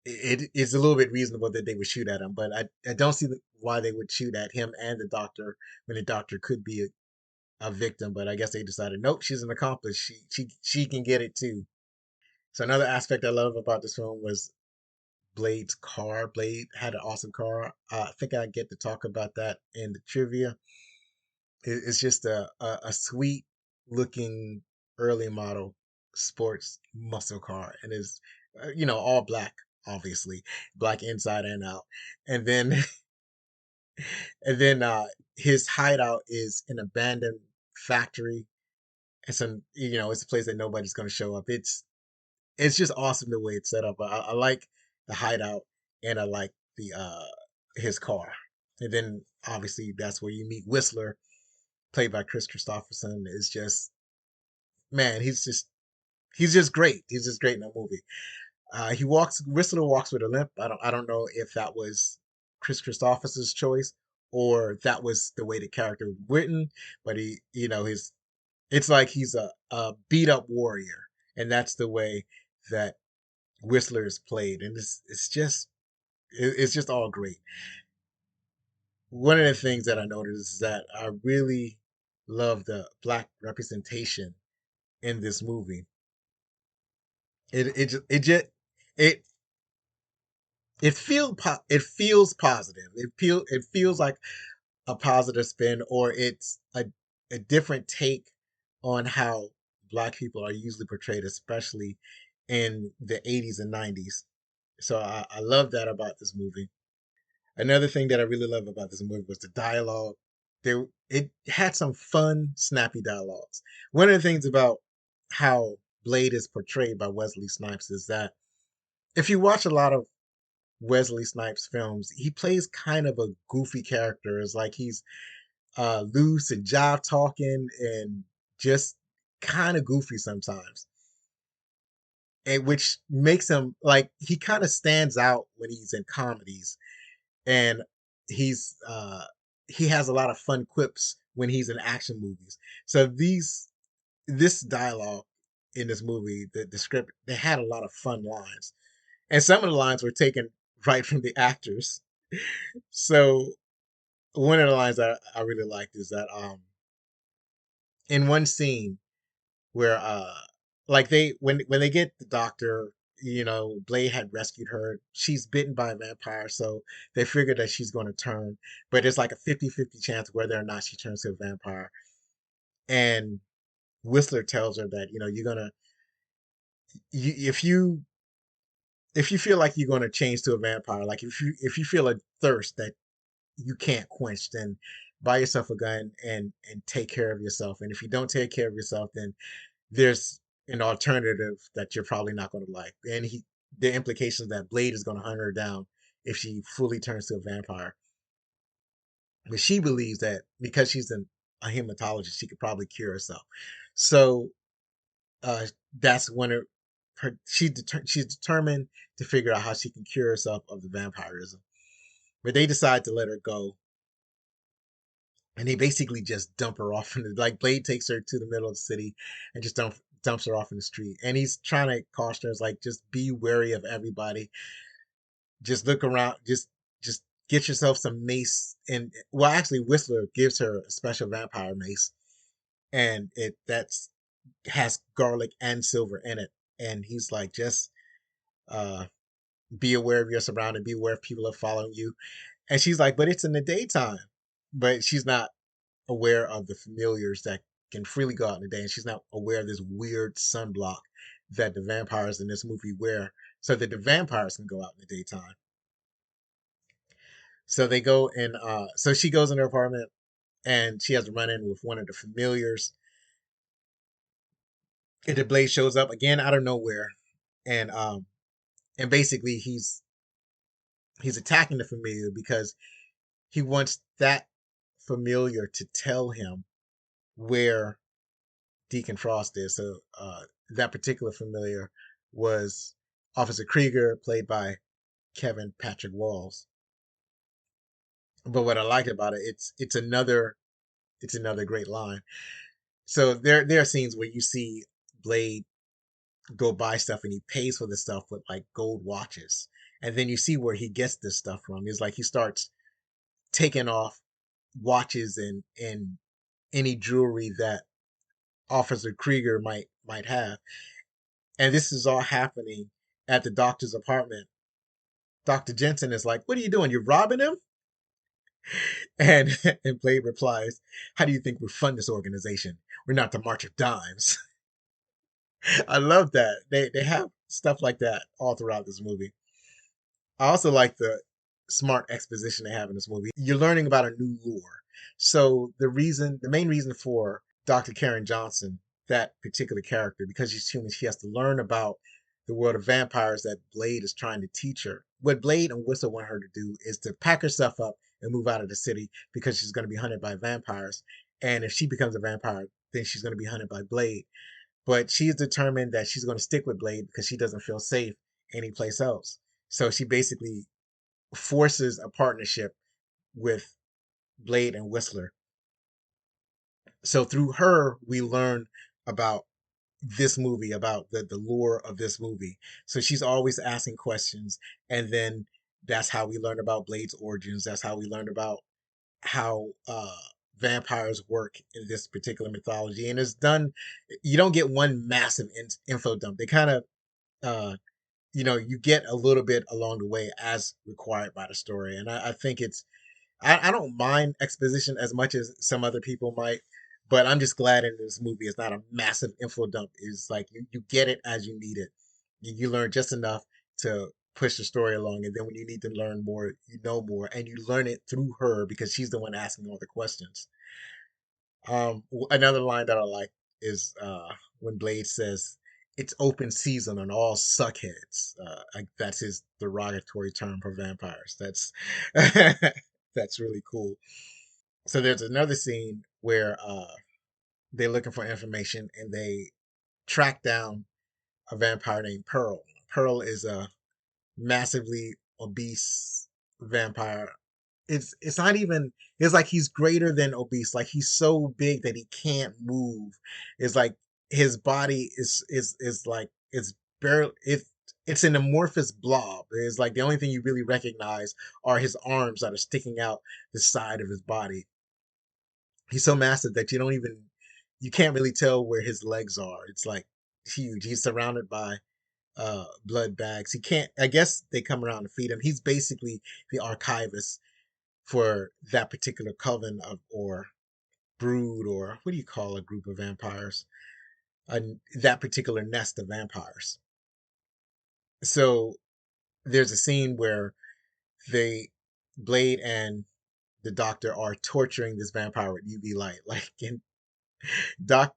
it is a little bit reasonable that they would shoot at him. But I don't see why they would shoot at him and the doctor when the doctor could be a victim. But I guess they decided, nope, she's an accomplice. She can get it too. So another aspect I love about this film was Blade's car. Blade had an awesome car. I think I get to talk about that in the trivia. It's just a sweet looking early model sports muscle car, and is all black, obviously black inside and out. And then and then his hideout is an abandoned factory. It's a place that nobody's going to show up. It's just awesome the way it's set up. I like the hideout, and I like his car. And then obviously that's where you meet Whistler, played by Chris Christopherson. Is just, man, he's just great. He's just great in that movie. He walks Whistler walks with a limp. I don't know if that was Chris Christopherson's choice or that was the way the character was written, but his it's like he's a beat up warrior, and that's the way that Whistler is played, and it's just all great. One of the things that I noticed is that I really love the black representation in this movie. It it feels positive. It feels like a positive spin, or it's a different take on how black people are usually portrayed, especially in the 80s and 90s. So I love that about this movie. Another thing that I really love about this movie was the dialogue. It had some fun, snappy dialogues. One of the things about how Blade is portrayed by Wesley Snipes is that if you watch a lot of Wesley Snipes films, he plays kind of a goofy character. It's like he's loose and jive talking and just kind of goofy sometimes, and which makes him like he kind of stands out when he's in comedies, and he's he has a lot of fun quips when he's in action movies. So this dialogue in this movie, the script, they had a lot of fun lines, and some of the lines were taken right from the actors. So one of the lines I really liked is that in one scene where like when they get the doctor, Blade had rescued her. She's bitten by a vampire, so they figure that she's going to turn, but it's like a 50-50 chance whether or not she turns to a vampire. And Whistler tells her that, you're going to you, if you feel like you're going to change to a vampire, like if you feel a thirst that you can't quench, then buy yourself a gun and take care of yourself. And if you don't take care of yourself, then there's an alternative that you're probably not going to like. And the implications that Blade is going to hunt her down if she fully turns to a vampire. But she believes that because a hematologist, she could probably cure herself. So that's when she's determined to figure out how she can cure herself of the vampirism. But they decide to let her go, and they basically just dump her off like Blade takes her to the middle of the city and just dumps her off in the street. And he's trying to caution her, like, just be wary of everybody. Just look around. Just get yourself some mace. And well, actually, Whistler gives her a special vampire mace, and it that's has garlic and silver in it. And he's like, just uh, be aware of your surroundings. Be aware if people are following you. And she's like, but it's in the daytime. But she's not aware of the familiars that can freely go out in the day, and she's not aware of this weird sunblock that the vampires in this movie wear, so that the vampires can go out in the daytime. So they go and so she goes in her apartment, and she has to run in with one of the familiars, and the Blade shows up again out of nowhere, and basically he's attacking the familiar because he wants that familiar to tell him where Deacon Frost is. So that particular familiar was Officer Krieger, played by Kevin Patrick Walls. But what I liked about it, it's another great line. So there are scenes where you see Blade go buy stuff and he pays for the stuff with like gold watches. And then you see where he gets this stuff from. It's like he starts taking off watches and any jewelry that Officer Krieger might have. And this is all happening at the doctor's apartment. Dr. Jensen is like, "What are you doing? You're robbing him?" And and Blade replies, "How do you think we fund this organization? We're not the March of Dimes." I love that. They have stuff like that all throughout this movie. I also like the smart exposition they have in this movie. You're learning about a new lore. So the main reason for Dr. Karen Johnson, that particular character, because she's human, she has to learn about the world of vampires that Blade is trying to teach her. What Blade and Whistler want her to do is to pack herself up and move out of the city because she's going to be hunted by vampires. And if she becomes a vampire, then she's going to be hunted by Blade. But she's determined that she's going to stick with Blade because she doesn't feel safe anyplace else. So she basically forces a partnership with Blade and Whistler. So through her, we learn about this movie, about the lore of this movie. So she's always asking questions. And then that's how we learn about Blade's origins. That's how we learn about how vampires work in this particular mythology. And it's done, you don't get one massive info dump. They kind of, uh, you get a little bit along the way as required by the story. And I think I don't mind exposition as much as some other people might, but I'm just glad in this movie it's not a massive info dump. It's like you get it as you need it. You learn just enough to push the story along, and then when you need to learn more, you know more, and you learn it through her because she's the one asking all the questions. Another line that I like is when Blade says, "It's open season on all suckheads." That's his derogatory term for vampires. That's that's really cool. So there's another scene where they're looking for information and they track down a vampire named Pearl. Pearl is a massively obese vampire. It's not even, it's like he's greater than obese. Like he's so big that he can't move. It's like his body is like it's barely it's an amorphous blob. It's like the only thing you really recognize are his arms that are sticking out the side of his body. He's so massive that you can't really tell where his legs are. It's like huge. He's surrounded by blood bags. He can't, I guess they come around to feed him. He's basically the archivist for that particular coven of or brood, or what do you call a group of vampires? That particular nest of vampires. So there's a scene where they Blade and the doctor are torturing this vampire with UV light. Like in the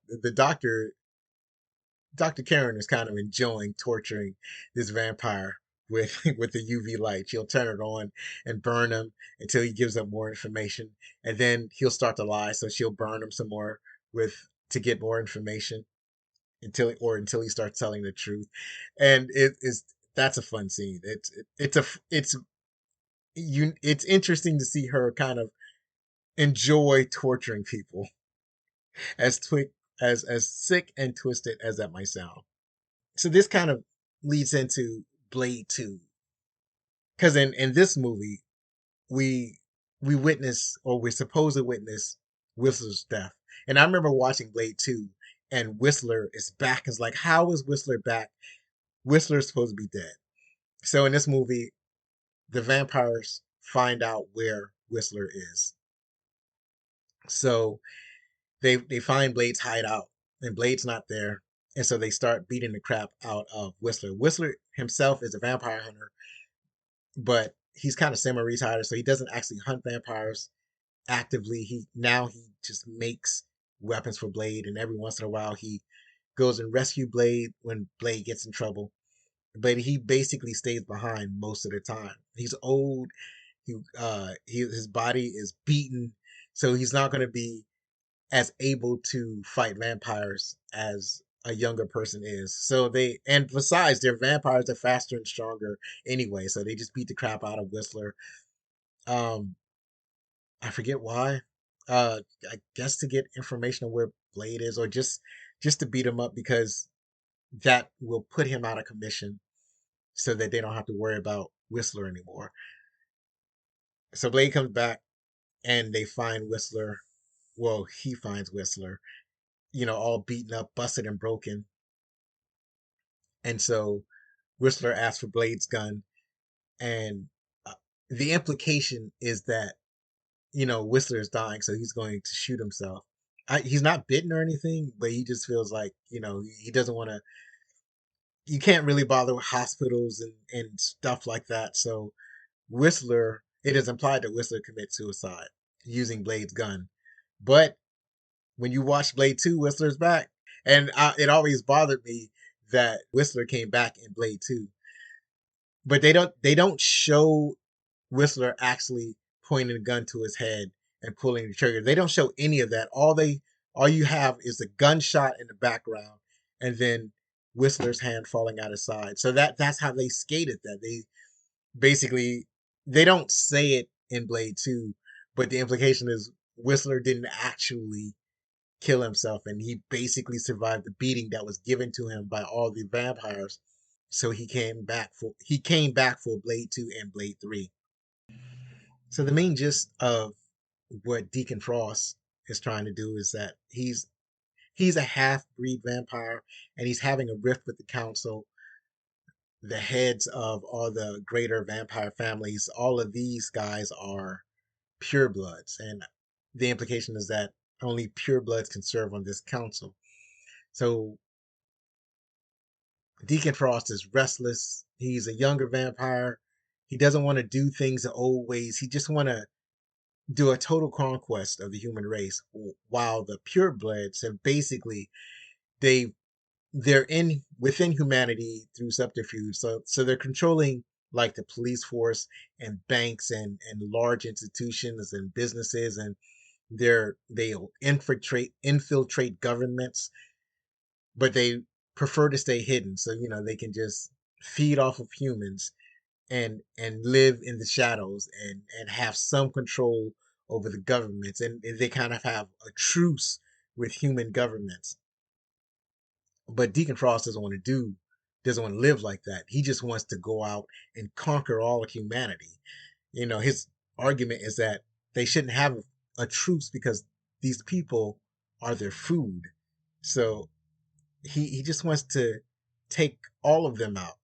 Dr. Karen is kind of enjoying torturing this vampire with with the UV light. She'll turn it on and burn him until he gives up more information, and then he'll start to lie. So she'll burn him some more with to get more information until he starts telling the truth. And it is that's a fun scene. It's interesting to see her kind of enjoy torturing people as twi- as sick and twisted as that might sound. So this kind of leads into Blade 2. Because in this movie, we we witness, or we're supposed to witness, Whistler's death. And I remember watching Blade 2 and Whistler is back. It's like, how is Whistler back? Whistler's supposed to be dead. So in this movie, the vampires find out where Whistler is. So they find Blade's hideout, and Blade's not there. And so they start beating the crap out of Whistler. Whistler himself is a vampire hunter, but he's kind of semi-retired, so he doesn't actually hunt vampires actively. He just makes weapons for Blade, and every once in a while he goes and rescue Blade when Blade gets in trouble. But he basically stays behind most of the time. He's old. His body is beaten, so he's not going to be as able to fight vampires as a younger person is. So and besides, their vampires are faster and stronger anyway. So they just beat the crap out of Whistler. Um, I forget why. I guess to get information on where Blade is, or just to beat him up because that will put him out of commission, so that they don't have to worry about Whistler anymore. So Blade comes back and they find Whistler. Well, he finds Whistler, all beaten up, busted, and broken. And so Whistler asks for Blade's gun, and uh, the implication is that Whistler is dying, so he's going to shoot himself. He's not bitten or anything, but he just feels like he doesn't want to. You can't really bother with hospitals and stuff like that. So Whistler, it is implied that Whistler commits suicide using Blade's gun, but when you watch Blade 2, Whistler's back, and it always bothered me that Whistler came back in Blade 2. But they don't show Whistler actually pointing a gun to his head and pulling the trigger. They don't show any of that. All you have is a gunshot in the background and then Whistler's hand falling out his side. So that's how they skated that. They basically they don't say it in Blade 2, but the implication is Whistler didn't actually kill himself and he basically survived the beating that was given to him by all the vampires. So he came back for Blade 2 and Blade 3. So the main gist of what Deacon Frost is trying to do is that he's a half-breed vampire and he's having a rift with the council, the heads of all the greater vampire families. All of these guys are purebloods, and the implication is that only purebloods can serve on this council. So Deacon Frost is restless. He's a younger vampire. He doesn't want to do things the old ways. He just want to do a total conquest of the human race. While the purebloods have basically they they're in within humanity through subterfuge. So they're controlling like the police force and banks and large institutions and businesses, and they'll infiltrate governments, but they prefer to stay hidden. So they can just feed off of humans and live in the shadows and have some control over the governments, and they kind of have a truce with human governments. But Deacon Frost doesn't want to live like that. He just wants to go out and conquer all of humanity. His argument is that they shouldn't have a truce because these people are their food. So he just wants to take all of them out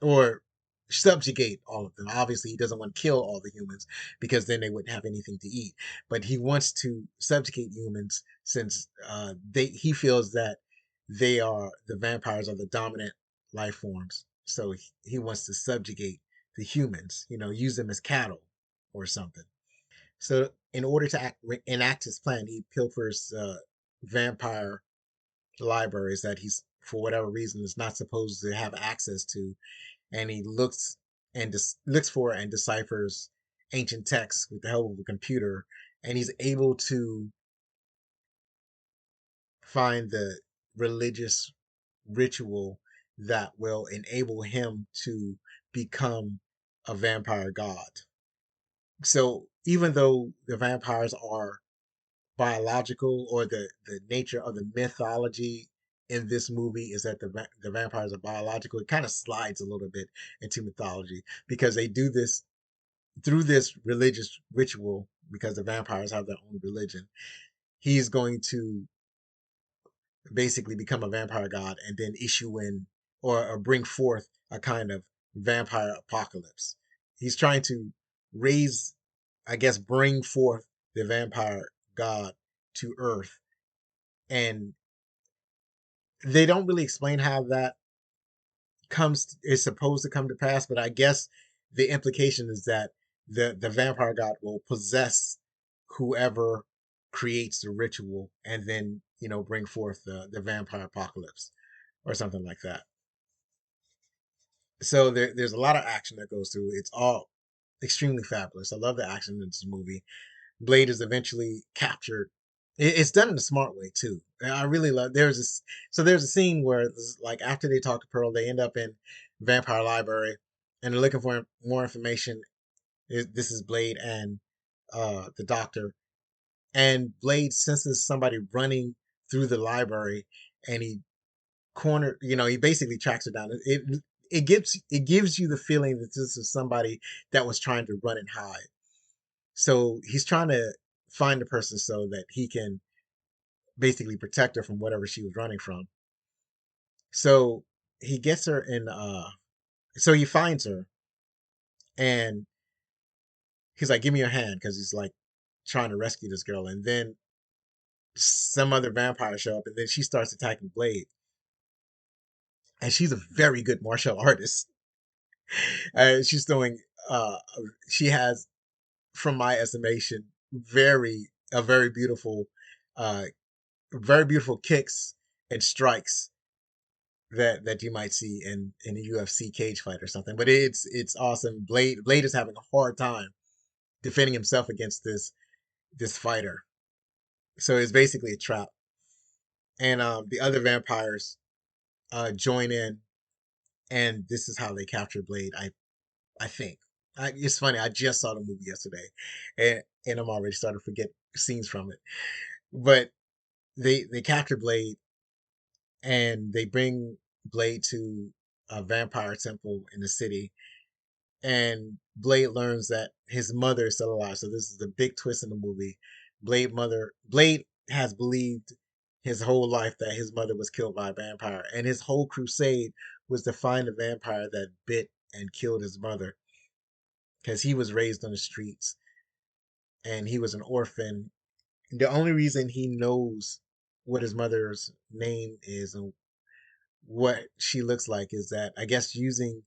or subjugate all of them. Obviously, he doesn't want to kill all the humans because then they wouldn't have anything to eat. But he wants to subjugate humans since he feels that the vampires are the dominant life forms. So he wants to subjugate the humans, use them as cattle or something. So in order to enact his plan, he pilfers vampire libraries that he's for whatever reason is not supposed to have access to, and he looks for and deciphers ancient texts with the help of a computer, and he's able to find the religious ritual that will enable him to become a vampire god. So even though the vampires are biological, or the nature of the mythology in this movie is that the vampires are biological, it kind of slides a little bit into mythology because they do this through this religious ritual because the vampires have their own religion. He's going to basically become a vampire god and then issue in or bring forth a kind of vampire apocalypse. He's trying to raise, I guess, bring forth the vampire god to Earth. And they don't really explain how that comes is supposed to come to pass, but I guess the implication is that the vampire god will possess whoever creates the ritual and then bring forth the vampire apocalypse or something like that. So there's a lot of action that goes through. It's all extremely fabulous. I love the action in this movie. Blade is eventually captured. It's done in a smart way too. I really love. There's a scene where like after they talk to Pearl, they end up in Vampire Library, and they're looking for more information. This is Blade and the Doctor, and Blade senses somebody running through the library, and he basically tracks her down. It gives you the feeling that this is somebody that was trying to run and hide. So he's trying to find the person so that he can basically protect her from whatever she was running from. So he gets her so he finds her and he's like, give me your hand, because he's like trying to rescue this girl. And then some other vampires show up and then she starts attacking Blade. And she's a very good martial artist. She's doing she has, from my estimation, very beautiful uh very beautiful kicks and strikes. that you might see in a UFC cage fight or something. But it's awesome. Blade is having a hard time defending himself against this fighter. So it's basically a trap. And the other vampires join in, and this is how they capture Blade. I think. It's funny. I just saw the movie yesterday, and I'm already starting to forget scenes from it. But they capture Blade, and they bring Blade to a vampire temple in the city. And Blade learns that his mother is still alive. So this is the big twist in the movie. Blade has believed his whole life that his mother was killed by a vampire, and his whole crusade was to find a vampire that bit and killed his mother because he was raised on the streets and he was an orphan. The only reason he knows what his mother's name is and what she looks like is that, I guess, using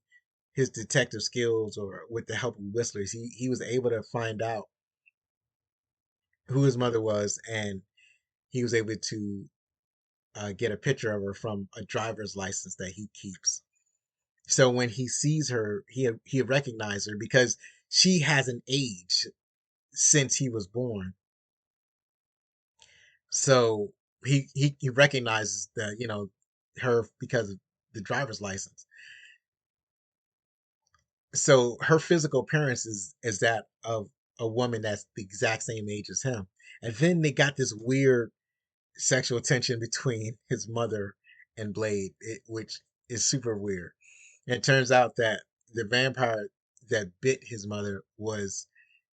his detective skills or with the help of whistlers, he was able to find out who his mother was, and he was able to get a picture of her from a driver's license that he keeps. So when he sees her, he recognized her because she hasn't aged since he was born. So he recognizes that, her because of the driver's license. So her physical appearance is that of a woman that's the exact same age as him. And then they got this weird sexual tension between his mother and Blade, which is super weird. And it turns out that the vampire that bit his mother was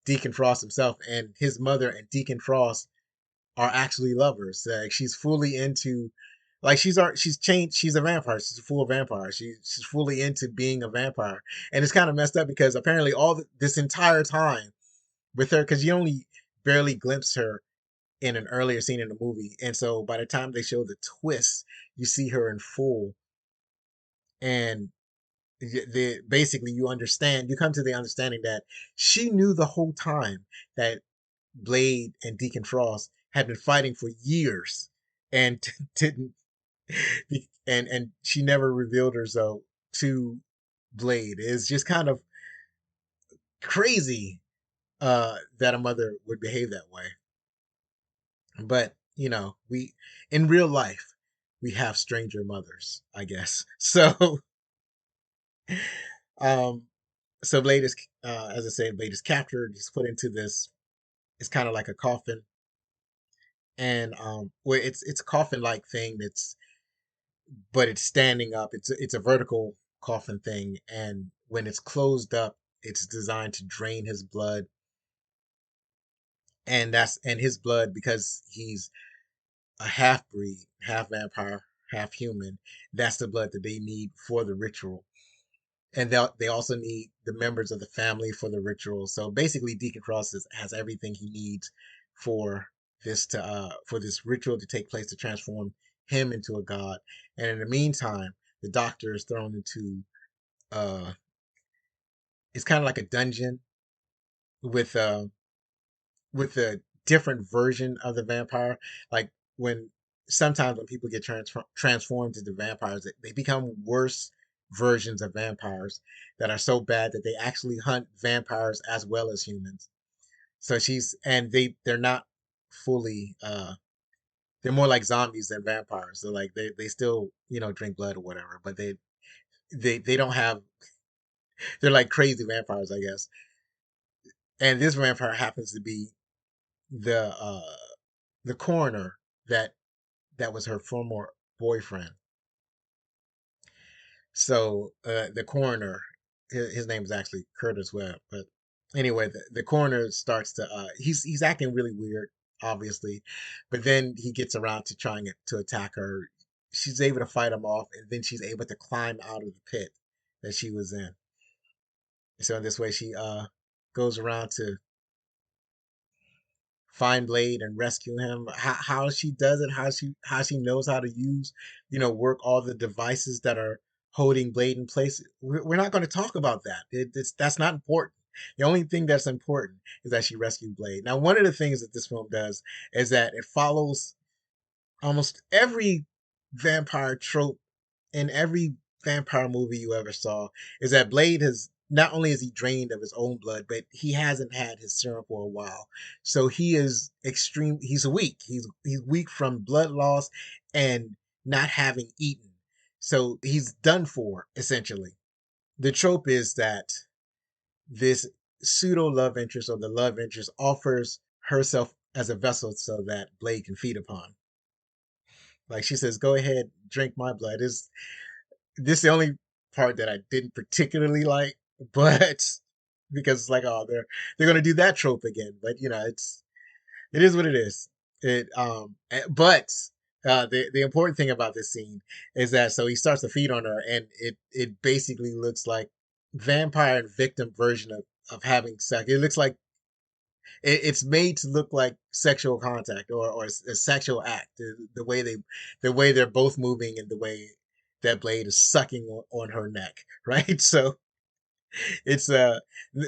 Deacon Frost himself, and his mother and Deacon Frost are actually lovers. Like she's fully into, like she's changed. She's a vampire. She's a full vampire. She's fully into being a vampire, and it's kind of messed up because apparently this entire time with her, because you only barely glimpse her in an earlier scene in the movie, and so by the time they show the twist, you see her in full, and basically you come to the understanding that she knew the whole time that Blade and Deacon Frost had been fighting for years and didn't and she never revealed herself to Blade. It's just kind of crazy that a mother would behave that way. But, we in real life we have stranger mothers, I guess. So um so Blade is as I said, Blade is captured, he's put into this, it's kind of like a coffin, and where it's a coffin like thing that's but it's standing up. It's a vertical coffin thing, and when it's closed up, it's designed to drain his blood, and his blood, because he's a half breed, half vampire, half human. That's the blood that they need for the ritual, and they also need the members of the family for the ritual. So basically, Deacon Cross has everything he needs for for this ritual to take place to transform him into a god. And in the meantime, the doctor is thrown into uh it's kind of like a dungeon with with a different version of the vampire. Like when sometimes when people get transformed into vampires, they become worse versions of vampires that are so bad that they actually hunt vampires as well as humans. So they're not fully they're more like zombies than vampires. So like they still, drink blood or whatever, but they don't have, they're like crazy vampires, I guess. And this vampire happens to be the coroner that was her former boyfriend. So the coroner, his name is actually Curtis Webb, but anyway, the coroner starts to he's acting really weird, obviously, but then he gets around to trying to attack her. She's able to fight him off, and then she's able to climb out of the pit that she was in. So in this way, she goes around to find Blade and rescue him. How she does it, how she knows how to use, work all the devices that are holding Blade in place. We're not going to talk about that. That's not important. The only thing that's important is that she rescued Blade. Now, one of the things that this film does is that it follows almost every vampire trope in every vampire movie you ever saw is that Blade has not only is he drained of his own blood, but he hasn't had his serum for a while. So he is extreme. He's weak. He's weak from blood loss and not having eaten. So he's done for essentially. The trope is that this pseudo love interest or the love interest offers herself as a vessel so that Blade can feed upon. Like she says, "Go ahead, drink my blood." Is this the only part that I didn't particularly like, but because it's like, oh, they're gonna do that trope again. But it is what it is. But the important thing about this scene is that so he starts to feed on her, and it basically looks like vampire and victim version of having sex. It looks like it's made to look like sexual contact or a sexual act. The way they're both moving and the way that Blade is sucking on her neck, right? So it's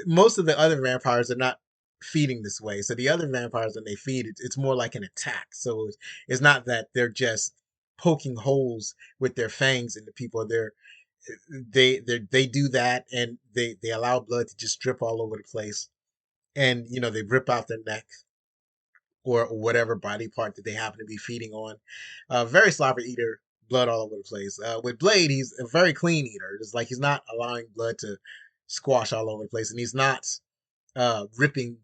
most of the other vampires are not feeding this way. So the other vampires when they feed, it's more like an attack. So it's not that they're just poking holes with their fangs into people. They do that and they allow blood to just drip all over the place, and they rip out their neck or whatever body part that they happen to be feeding on. Very sloppy eater, blood all over the place. With Blade, he's a very clean eater. It's like he's not allowing blood to squash all over the place, and he's not ripping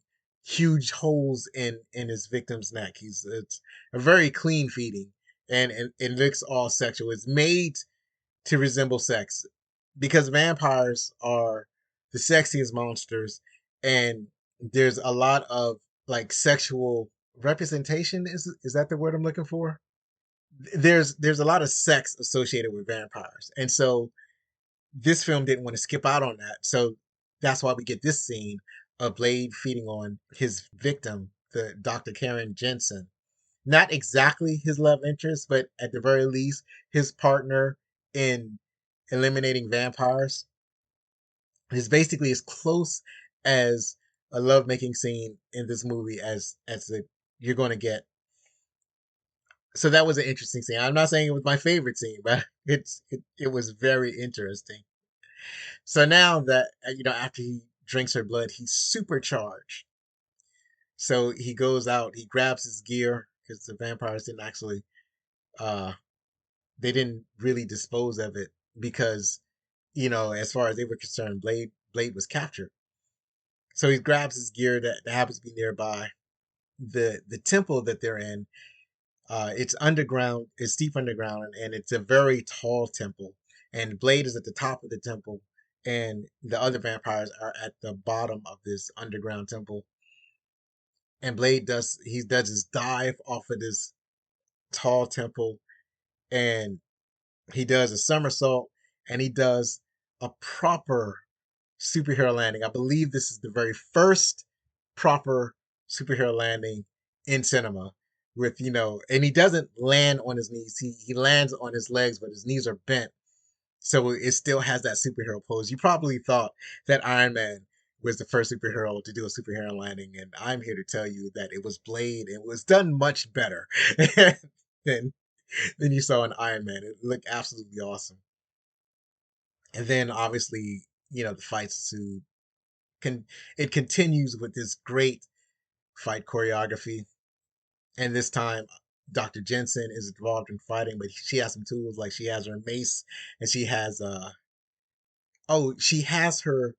huge holes in his victim's neck. It's a very clean feeding, and it looks all sexual. It's made to resemble sex because vampires are the sexiest monsters, and there's a lot of like sexual representation. Is that the word I'm looking for? There's a lot of sex associated with vampires, and so this film didn't want to skip out on that. So that's why we get this scene of Blade feeding on his victim, the Dr. Karen Jensen. Not exactly his love interest, but at the very least, his partner in eliminating vampires. Is basically as close as a lovemaking scene in this movie you're going to get. So that was an interesting scene. I'm not saying it was my favorite scene, but it was very interesting. So now that after he drinks her blood, he's supercharged. So he goes out, he grabs his gear because the vampires didn't actually uh they didn't really dispose of it because as far as they were concerned, Blade was captured. So he grabs his gear that happens to be nearby. The temple that they're in, it's underground, it's deep underground, and it's a very tall temple. And Blade is at the top of the temple, and the other vampires are at the bottom of this underground temple. And Blade does his dive off of this tall temple, and he does a somersault, and he does a proper superhero landing. I believe this is the very first proper superhero landing in cinema with, and he doesn't land on his knees. He lands on his legs, but his knees are bent. So it still has that superhero pose. You probably thought that Iron Man was the first superhero to do a superhero landing, and I'm here to tell you that it was Blade. It was done much better than than you saw in Iron Man. It looked absolutely awesome. And then obviously, the fights to can it continues with this great fight choreography. And this time, Dr. Jensen is involved in fighting, but she has some tools like she has her mace and she has her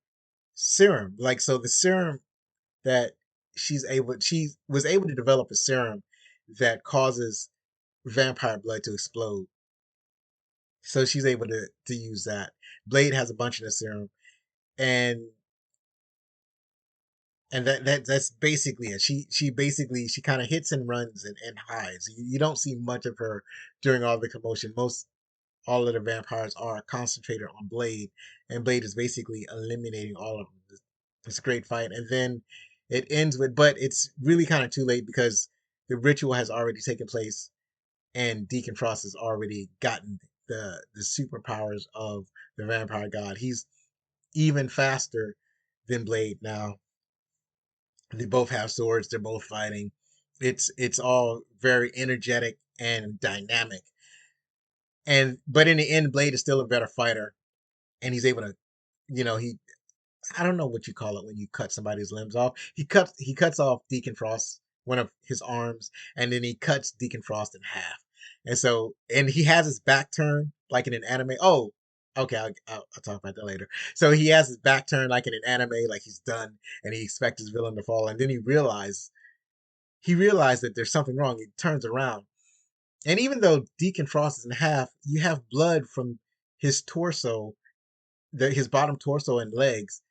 serum. Like so, the serum that she was able to develop a serum that causes vampire blood to explode. So she's able to use that. Blade has a bunch of the serum, and that's basically it. She basically she kind of hits and runs and hides. You don't see much of her during all the commotion. Most all of the vampires are concentrated on Blade, and Blade is basically eliminating all of them. It's a great fight, and then it ends with, but it's really kind of too late because the ritual has already taken place, and Deacon Frost has already gotten the superpowers of the vampire god. He's even faster than Blade now. They both have swords. They're both fighting. It's all very energetic and dynamic. And but in the end, Blade is still a better fighter, and he's able to, he I don't know what you call it when you cut somebody's limbs off. He cuts off Deacon Frost, one of his arms, and then he cuts Deacon Frost in half. And he has his back turned like in an anime. Oh, okay, I'll talk about that later. So he has his back turned like in an anime, like he's done, and he expects his villain to fall, and then he realized that there's something wrong. He turns around, and even though Deacon Frost is in half, you have blood from his torso, his bottom torso and legs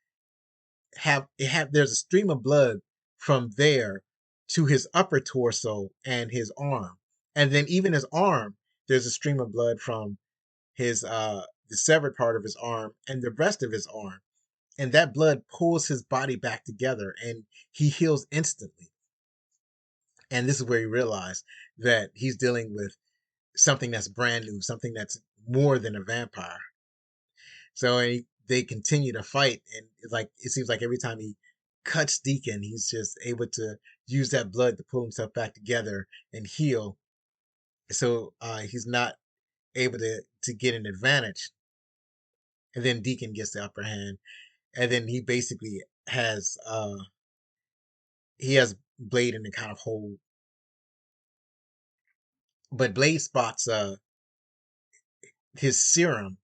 have there's a stream of blood from there to his upper torso and his arm. And then even his arm, there's a stream of blood from his the severed part of his arm and the rest of his arm. And that blood pulls his body back together and he heals instantly. And this is where he realized that he's dealing with something that's brand new, something that's more than a vampire. So they continue to fight, and it seems like every time he cuts Deacon, he's just able to use that blood to pull himself back together and heal. So he's not able to get an advantage, and then Deacon gets the upper hand, and then he has Blade in the kind of hold, but Blade spots his serum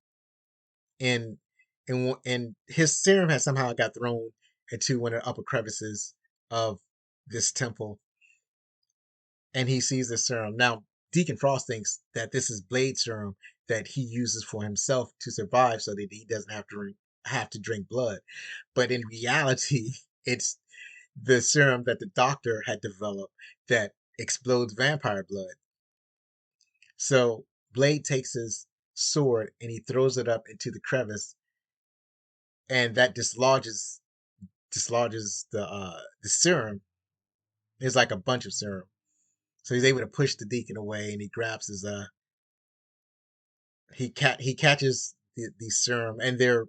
and and his serum has somehow got thrown into one of the upper crevices of this temple, and he sees the serum. Now, Deacon Frost thinks that this is Blade serum that he uses for himself to survive, so that he doesn't have to drink blood. But in reality, it's the serum that the doctor had developed that explodes vampire blood. So Blade takes his sword and he throws it up into the crevice, and that dislodges the serum. It's like a bunch of serum. So he's able to push the Deacon away, and he grabs his he catches the serum, and they're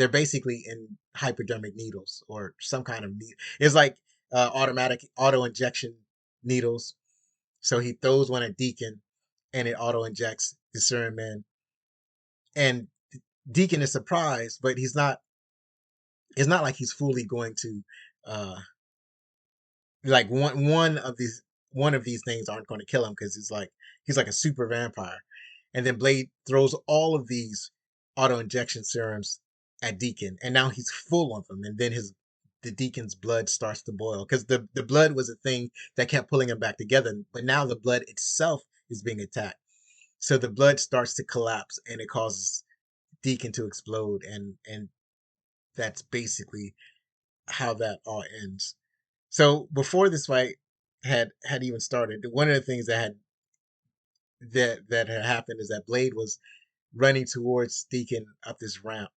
basically in hypodermic needles or some kind of needle. It's like automatic auto injection needles. So he throws one at Deacon, and it auto injects the serum in, and Deacon is surprised, but he's not. It's not like he's fully going to uh like one of these things aren't going to kill him, because he's like a super vampire. And then Blade throws all of these auto injection serums at Deacon, and now he's full of them. And then the Deacon's blood starts to boil, because the blood was a thing that kept pulling him back together, but now the blood itself is being attacked. So the blood starts to collapse, and it causes Deacon to explode, and that's basically how that all ends. So before this fight had even started, one of the things that had happened is that Blade was running towards Deacon up this ramp,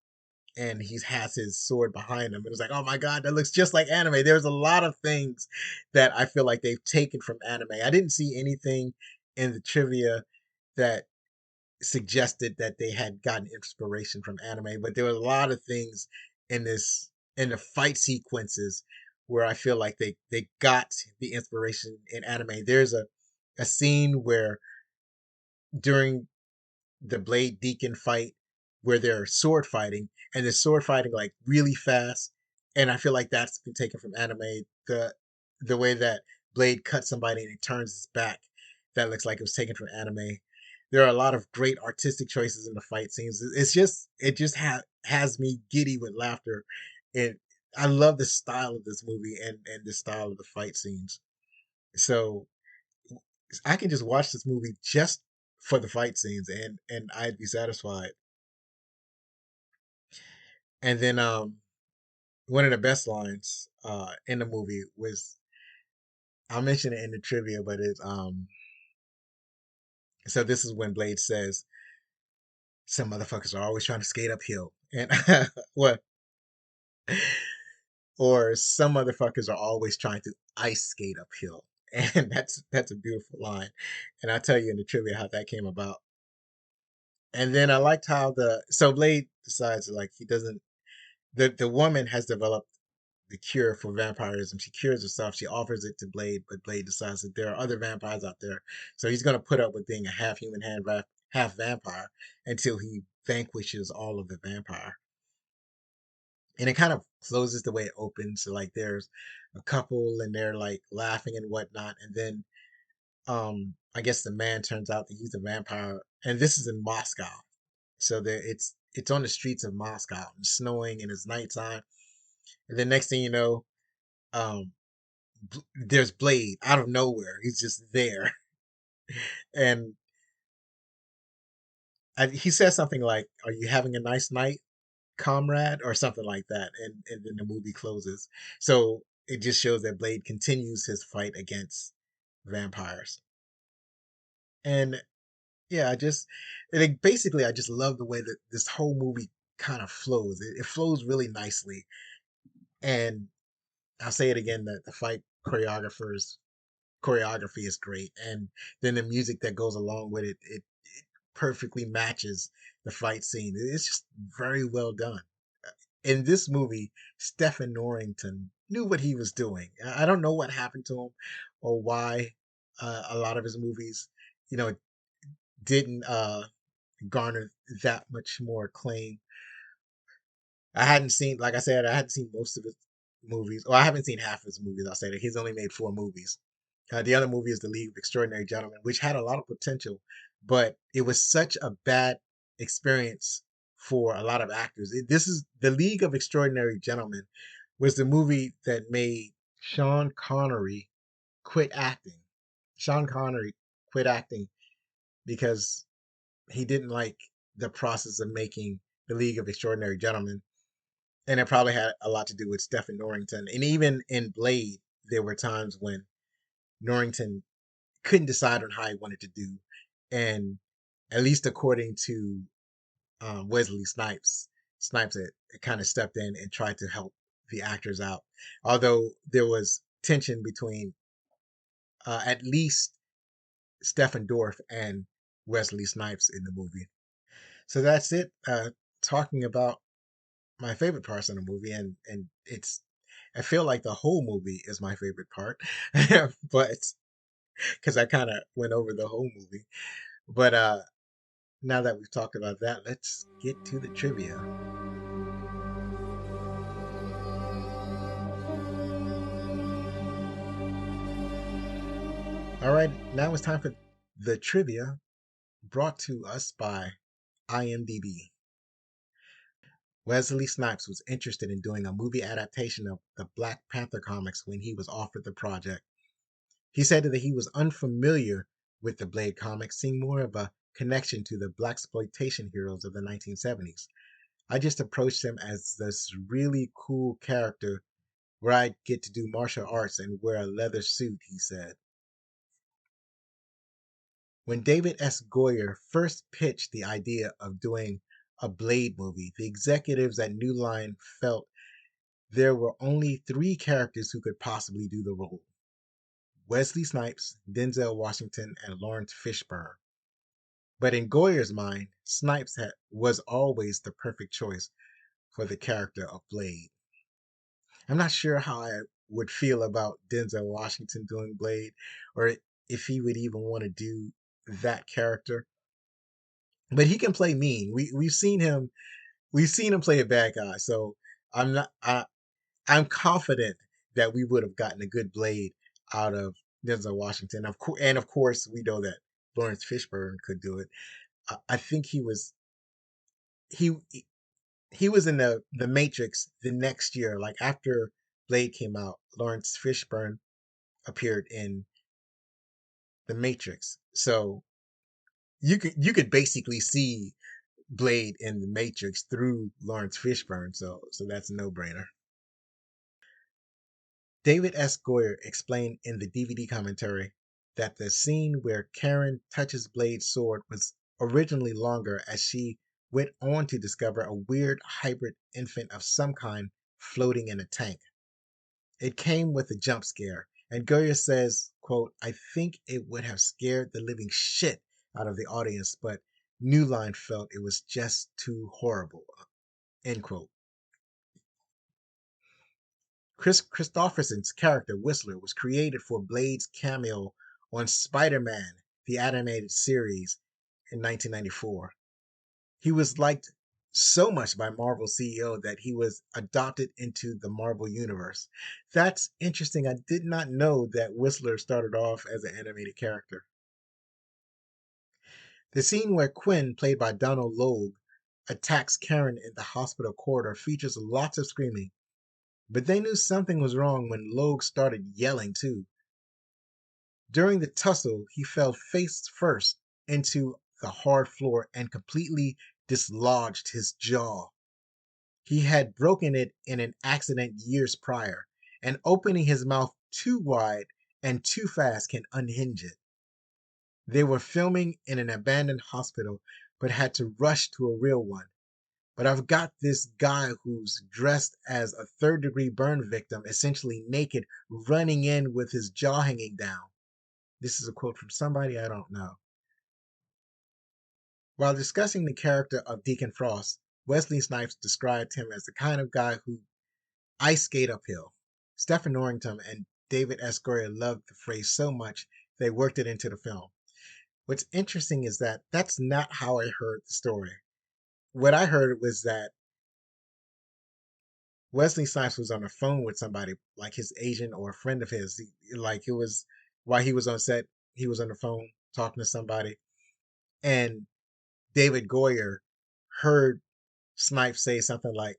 and he has his sword behind him. It was like, oh my god, that looks just like anime. There's a lot of things that I feel like they've taken from anime. I didn't see anything in the trivia that suggested that they had gotten inspiration from anime, but there were a lot of things in the fight sequences where I feel like they got the inspiration in anime. There's a scene where during the Blade Deacon fight where they're sword fighting, and they're sword fighting like really fast, and I feel like that's been taken from anime. The way that Blade cuts somebody and he turns his back, that looks like it was taken from anime. There are a lot of great artistic choices in the fight scenes. It just has me giddy with laughter, and I love the style of this movie and the style of the fight scenes. So I can just watch this movie just for the fight scenes, and I'd be satisfied. And then one of the best lines in the movie was, I'll mention it in the trivia, but it's so this is when Blade says, some motherfuckers are always trying to skate uphill. And what, or some motherfuckers are always trying to ice skate uphill. And that's a beautiful line. And I'll tell you in the trivia how that came about. And then I liked how so Blade decides, like, he doesn't, the woman has developed the cure for vampirism. She cures herself. She offers it to Blade, but Blade decides that there are other vampires out there. So he's going to put up with being a half human, half vampire until he vanquishes all of the vampire. And it kind of closes the way it opens. So like there's a couple and they're like laughing and whatnot, and then I guess the man turns out that he's a vampire, and this is in Moscow. So there it's on the streets of Moscow and snowing and it's nighttime. And then next thing you know, um there's Blade out of nowhere. He's just there. And he says something like, "Are you having a nice night, comrade?" or something like that. And then the movie closes. So it just shows that Blade continues his fight against vampires. And yeah, basically I just love the way that this whole movie kind of flows. It flows really nicely. And I'll say it again that the fight choreography is great, and then the music that goes along with it perfectly matches the fight scene. It's just very well done. In this movie, Stephen Norrington knew what he was doing. I don't know what happened to him or why a lot of his movies, you know, didn't garner that much more acclaim. I hadn't seen, like I said, I hadn't seen most of his movies, or I haven't seen half of his movies. I'll say that he's only made 4 movies. The other movie is The League of Extraordinary Gentlemen, which had a lot of potential, but it was such a bad experience for a lot of actors. This is The League of Extraordinary Gentlemen was the movie that made Sean Connery quit acting. Sean Connery quit acting because he didn't like the process of making The League of Extraordinary Gentlemen, and it probably had a lot to do with Stephen Norrington. And even in Blade, there were times when Norrington couldn't decide on how he wanted to do. And at least according to Wesley Snipes, Snipes had kind of stepped in and tried to help the actors out. Although there was tension between at least Stephen Dorff and Wesley Snipes in the movie. So that's it. Talking about my favorite parts in the movie, and it's I feel like the whole movie is my favorite part, but because I kind of went over the whole movie. But now that we've talked about that, let's get to the trivia. All right, now it's time for the trivia brought to us by IMDb. Wesley Snipes was interested in doing a movie adaptation of the Black Panther comics when he was offered the project. He said that he was unfamiliar with the Blade comics, seeing more of a connection to the blaxploitation heroes of the 1970s. I just approached him as this really cool character where I'd get to do martial arts and wear a leather suit, he said. When David S. Goyer first pitched the idea of doing a Blade movie, the executives at New Line felt there were only 3 characters who could possibly do the role: Wesley Snipes, Denzel Washington, and Lawrence Fishburne. But in Goyer's mind, was always the perfect choice for the character of Blade. I'm not sure how I would feel about Denzel Washington doing Blade, or if he would even want to do that character. But he can play mean. We've seen him play a bad guy. So I'm not I'm confident that we would have gotten a good Blade out of Denzel Washington. And of course we know that Lawrence Fishburne could do it. I think he he was in the Matrix the next year, like after Blade came out. Lawrence Fishburne appeared in the Matrix, so you could basically see Blade in the Matrix through Lawrence Fishburne. So that's a no brainer. David S. Goyer explained in the DVD commentary that the scene where Karen touches Blade's sword was originally longer, as she went on to discover a weird hybrid infant of some kind floating in a tank. It came with a jump scare, and Goyer says, quote, "I think it would have scared the living shit out of the audience, but New Line felt it was just too horrible," end quote. Chris Christopherson's character Whistler was created for Blade's cameo on Spider-Man, the animated series, in 1994. He was liked so much by Marvel CEO that he was adopted into the Marvel Universe. That's interesting. I did not know that Whistler started off as an animated character. The scene where Quinn, played by Donald Logue, attacks Karen in the hospital corridor features lots of screaming, but they knew something was wrong when Logue started yelling too. During the tussle, he fell face first into the hard floor and completely dislodged his jaw. He had broken it in an accident years prior, and opening his mouth too wide and too fast can unhinge it. They were filming in an abandoned hospital, but had to rush to a real one. But I've got this guy who's dressed as a third-degree burn victim, essentially naked, running in with his jaw hanging down. This is a quote from somebody I don't know. While discussing the character of Deacon Frost, Wesley Snipes described him as the kind of guy who ice skate uphill. Stephen Norrington and David S. Goyer loved the phrase so much they worked it into the film. What's interesting is that that's not how I heard the story. What I heard was that Wesley Snipes was on the phone with somebody, like his agent or a friend of his. Like it was while he was on set, he was on the phone talking to somebody, and David Goyer heard Snipes say something like,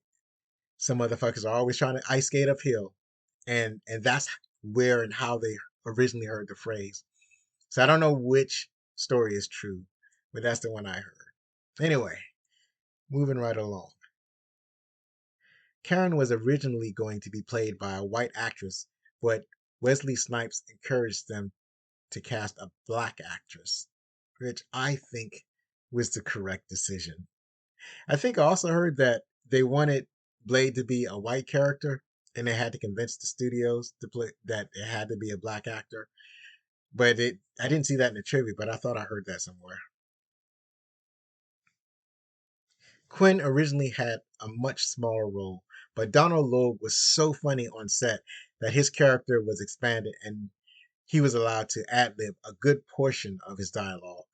"Some motherfuckers are always trying to ice skate uphill," and that's where and how they originally heard the phrase. So I don't know which story is true, but that's the one I heard. Anyway, moving right along. Karen was originally going to be played by a white actress, but Wesley Snipes encouraged them to cast a black actress, which I think was the correct decision. I think I also heard that they wanted Blade to be a white character, and they had to convince the studios to play that it had to be a black actor. But I didn't see that in the trivia, but I thought I heard that somewhere. Quinn originally had a much smaller role, but Donald Logue was so funny on set that his character was expanded and he was allowed to ad lib a good portion of his dialogue.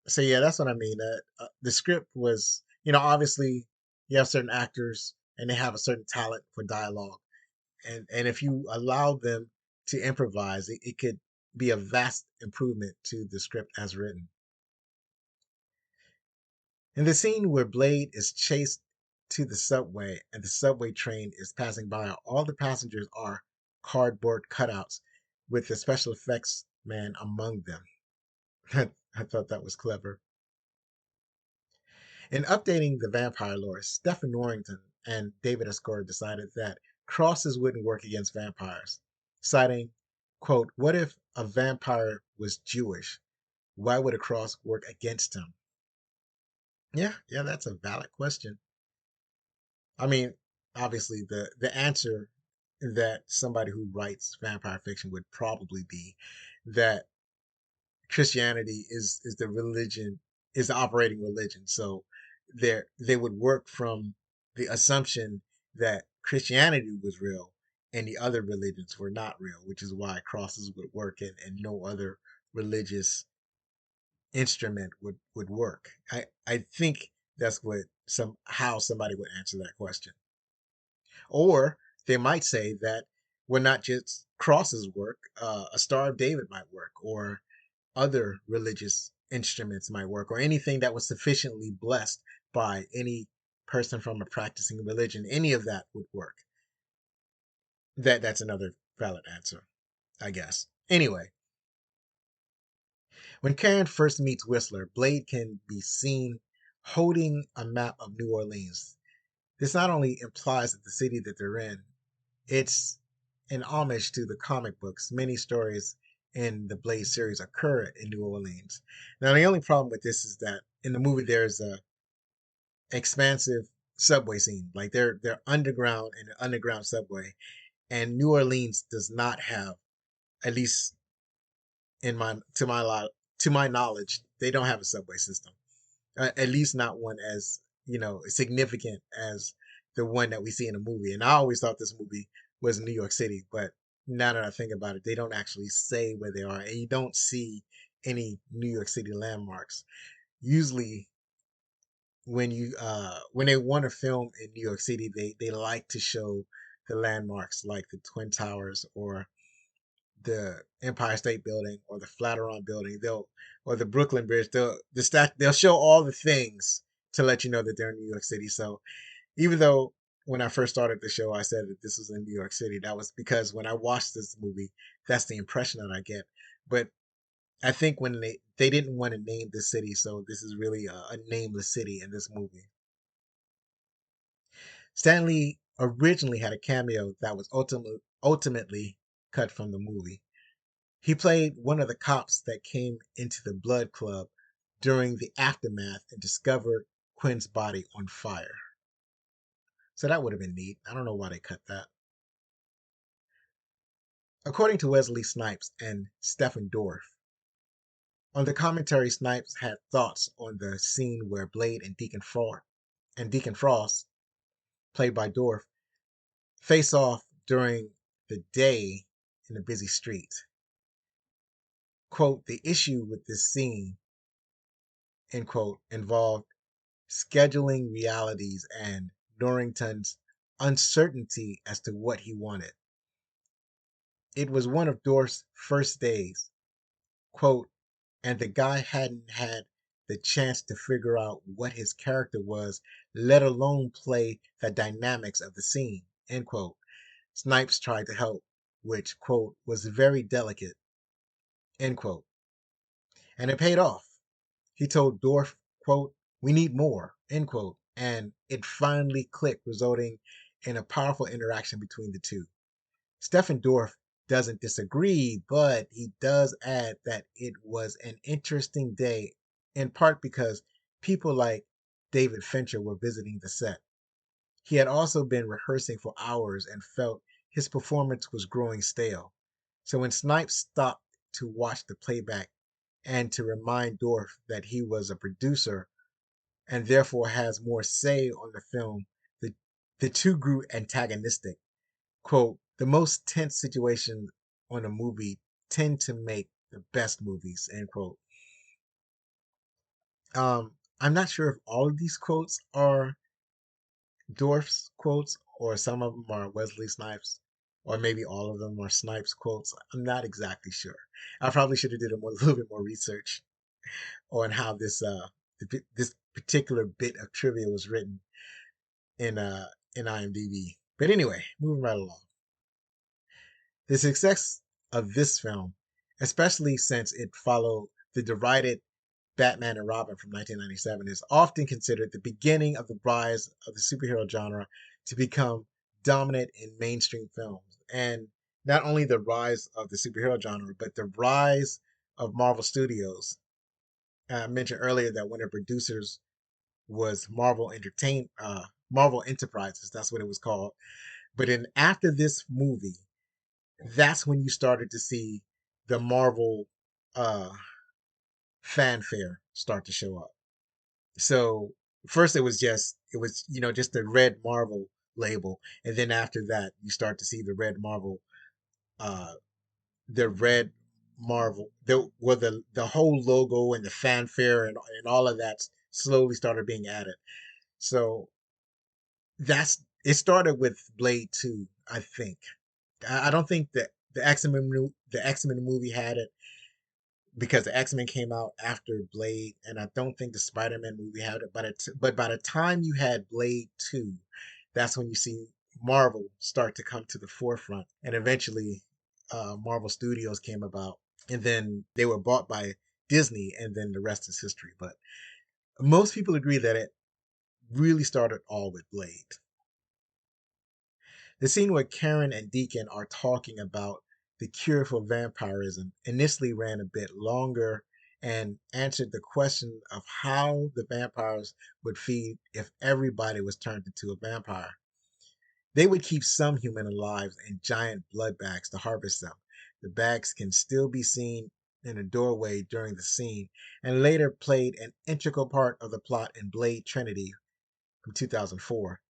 So yeah, that's what I mean. The script was, obviously you have certain actors and they have a certain talent for dialogue, and if you allow them to improvise, it could be a vast improvement to the script as written. In the scene where Blade is chased to the subway and the subway train is passing by, all the passengers are cardboard cutouts with the special effects man among them. I thought that was clever. In updating the vampire lore, Stephen Norrington and David Escort decided that crosses wouldn't work against vampires, citing, quote, "What if a vampire was Jewish? Why would a cross work against him?" Yeah, that's a valid question. I mean, obviously the answer that somebody who writes vampire fiction would probably be that Christianity is the religion, is the operating religion. So they would work from the assumption that Christianity was real and the other religions were not real, which is why crosses would work and no other religious instrument would work. I think that's what some how somebody would answer that question. Or they might say that well, not just crosses work, a Star of David might work, or other religious instruments might work, or anything that was sufficiently blessed by any person from a practicing religion. Any of that would work. That's another valid answer, I guess. Anyway, when Karen first meets Whistler, Blade can be seen holding a map of New Orleans. This not only implies that the city that they're in, it's an homage to the comic books. Many stories in the Blade series occur in New Orleans. Now, the only problem with this is that in the movie there's a expansive subway scene. Like they're underground in an underground subway, and New Orleans does not have, at least in my to my knowledge, they don't have a subway system. At least not one as significant as the one that we see in the movie. And I always thought this movie was New York City, but now that I think about it, they don't actually say where they are, and you don't see any New York City landmarks. Usually, when they want to film in New York City, they like to show the landmarks like the Twin Towers or the Empire State Building or the Flatiron Building. They'll or the Brooklyn Bridge. They'll show all the things to let you know that they're in New York City. So even though when I first started the show, I said that this was in New York City, that was because when I watched this movie, that's the impression that I get. But I think when they didn't want to name the city, so this is really a nameless city in this movie. Stanley originally had a cameo that was ultimately cut from the movie. He played one of the cops that came into the Blood Club during the aftermath and discovered Quinn's body on fire. So that would have been neat. I don't know why they cut that. According to Wesley Snipes and Stephen Dorff, on the commentary, Snipes had thoughts on the scene where Blade and Deacon Frost, played by Dorff, face off during the day in a busy street. Quote, the issue with this scene, end quote, involved scheduling realities and Norrington's uncertainty as to what he wanted. It was one of Dorff's first days, quote, and the guy hadn't had the chance to figure out what his character was, let alone play the dynamics of the scene, end quote. Snipes tried to help, which, quote, was very delicate, end quote. And it paid off. He told Dorff, quote, we need more, end quote. And it finally clicked, resulting in a powerful interaction between the two. Stephen Dorff doesn't disagree, but he does add that it was an interesting day, in part because people like David Fincher were visiting the set. He had also been rehearsing for hours and felt his performance was growing stale. So when Snipes stopped to watch the playback and to remind Dorff that he was a producer and therefore has more say on the film, the, the two grew antagonistic. Quote, the most tense situations on a movie tend to make the best movies, end quote. I'm not sure if all of these quotes are Dorff's quotes or some of them are Wesley Snipes or maybe all of them are Snipes quotes. I'm not exactly sure. I probably should have did a little bit more research on how this particular bit of trivia was written in IMDb. But anyway, moving right along. The success of this film, especially since it followed the derided Batman and Robin from 1997, is often considered the beginning of the rise of the superhero genre to become dominant in mainstream films. And not only the rise of the superhero genre, but the rise of Marvel Studios. I mentioned earlier that one of the producers was Marvel Enterprises. That's what it was called. But then after this movie, that's when you started to see the Marvel uh, fanfare start to show up. So first it was just the red Marvel label, and then after that you start to see uh, the red Marvel, the whole logo and the fanfare and all of that slowly started being added. So that's it started with Blade 2, I think. I don't think that the X-Men movie had it because the X-Men came out after Blade, and I don't think the Spider-Man movie had it. But by the time you had Blade 2, that's when you see Marvel start to come to the forefront, and eventually, Marvel Studios came about, and then they were bought by Disney, and then the rest is history. But most people agree that it really started all with Blade. The scene where Karen and Deacon are talking about the cure for vampirism initially ran a bit longer and answered the question of how the vampires would feed if everybody was turned into a vampire. They would keep some human alive in giant blood bags to harvest them. The bags can still be seen in a doorway during the scene and later played an integral part of the plot in Blade Trinity from 2004.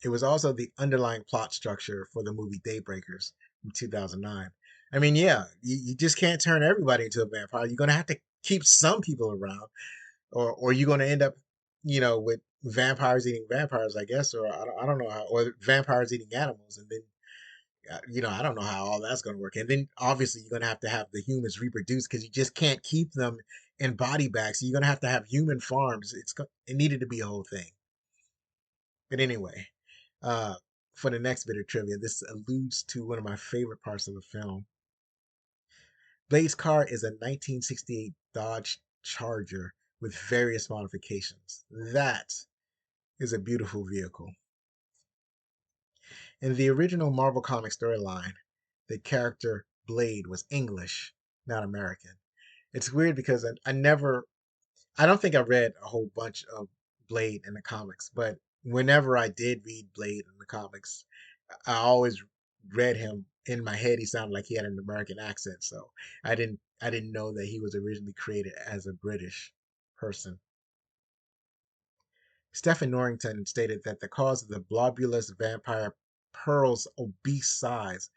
It was also the underlying plot structure for the movie Daybreakers from 2009. I mean, yeah, you just can't turn everybody into a vampire. You're going to have to keep some people around, or you're going to end up, with vampires eating vampires, I guess, or I don't know how, or vampires eating animals, and then I don't know how all that's going to work. And then obviously you're going to have the humans reproduce because you just can't keep them in body bags. So you're going to have human farms. It needed to be a whole thing. But anyway, uh, for the next bit of trivia, this alludes to one of my favorite parts of the film. Blade's car is a 1968 Dodge Charger with various modifications. That is a beautiful vehicle. In the original Marvel Comics storyline, the character Blade was English, not American. It's weird because I don't think I read a whole bunch of Blade in the comics, but whenever I did read Blade in the comics, I always read him in my head. He sounded like he had an American accent, so I didn't know that he was originally created as a British person. Stephen Norrington stated that the cause of the blobulous vampire Pearl's obese size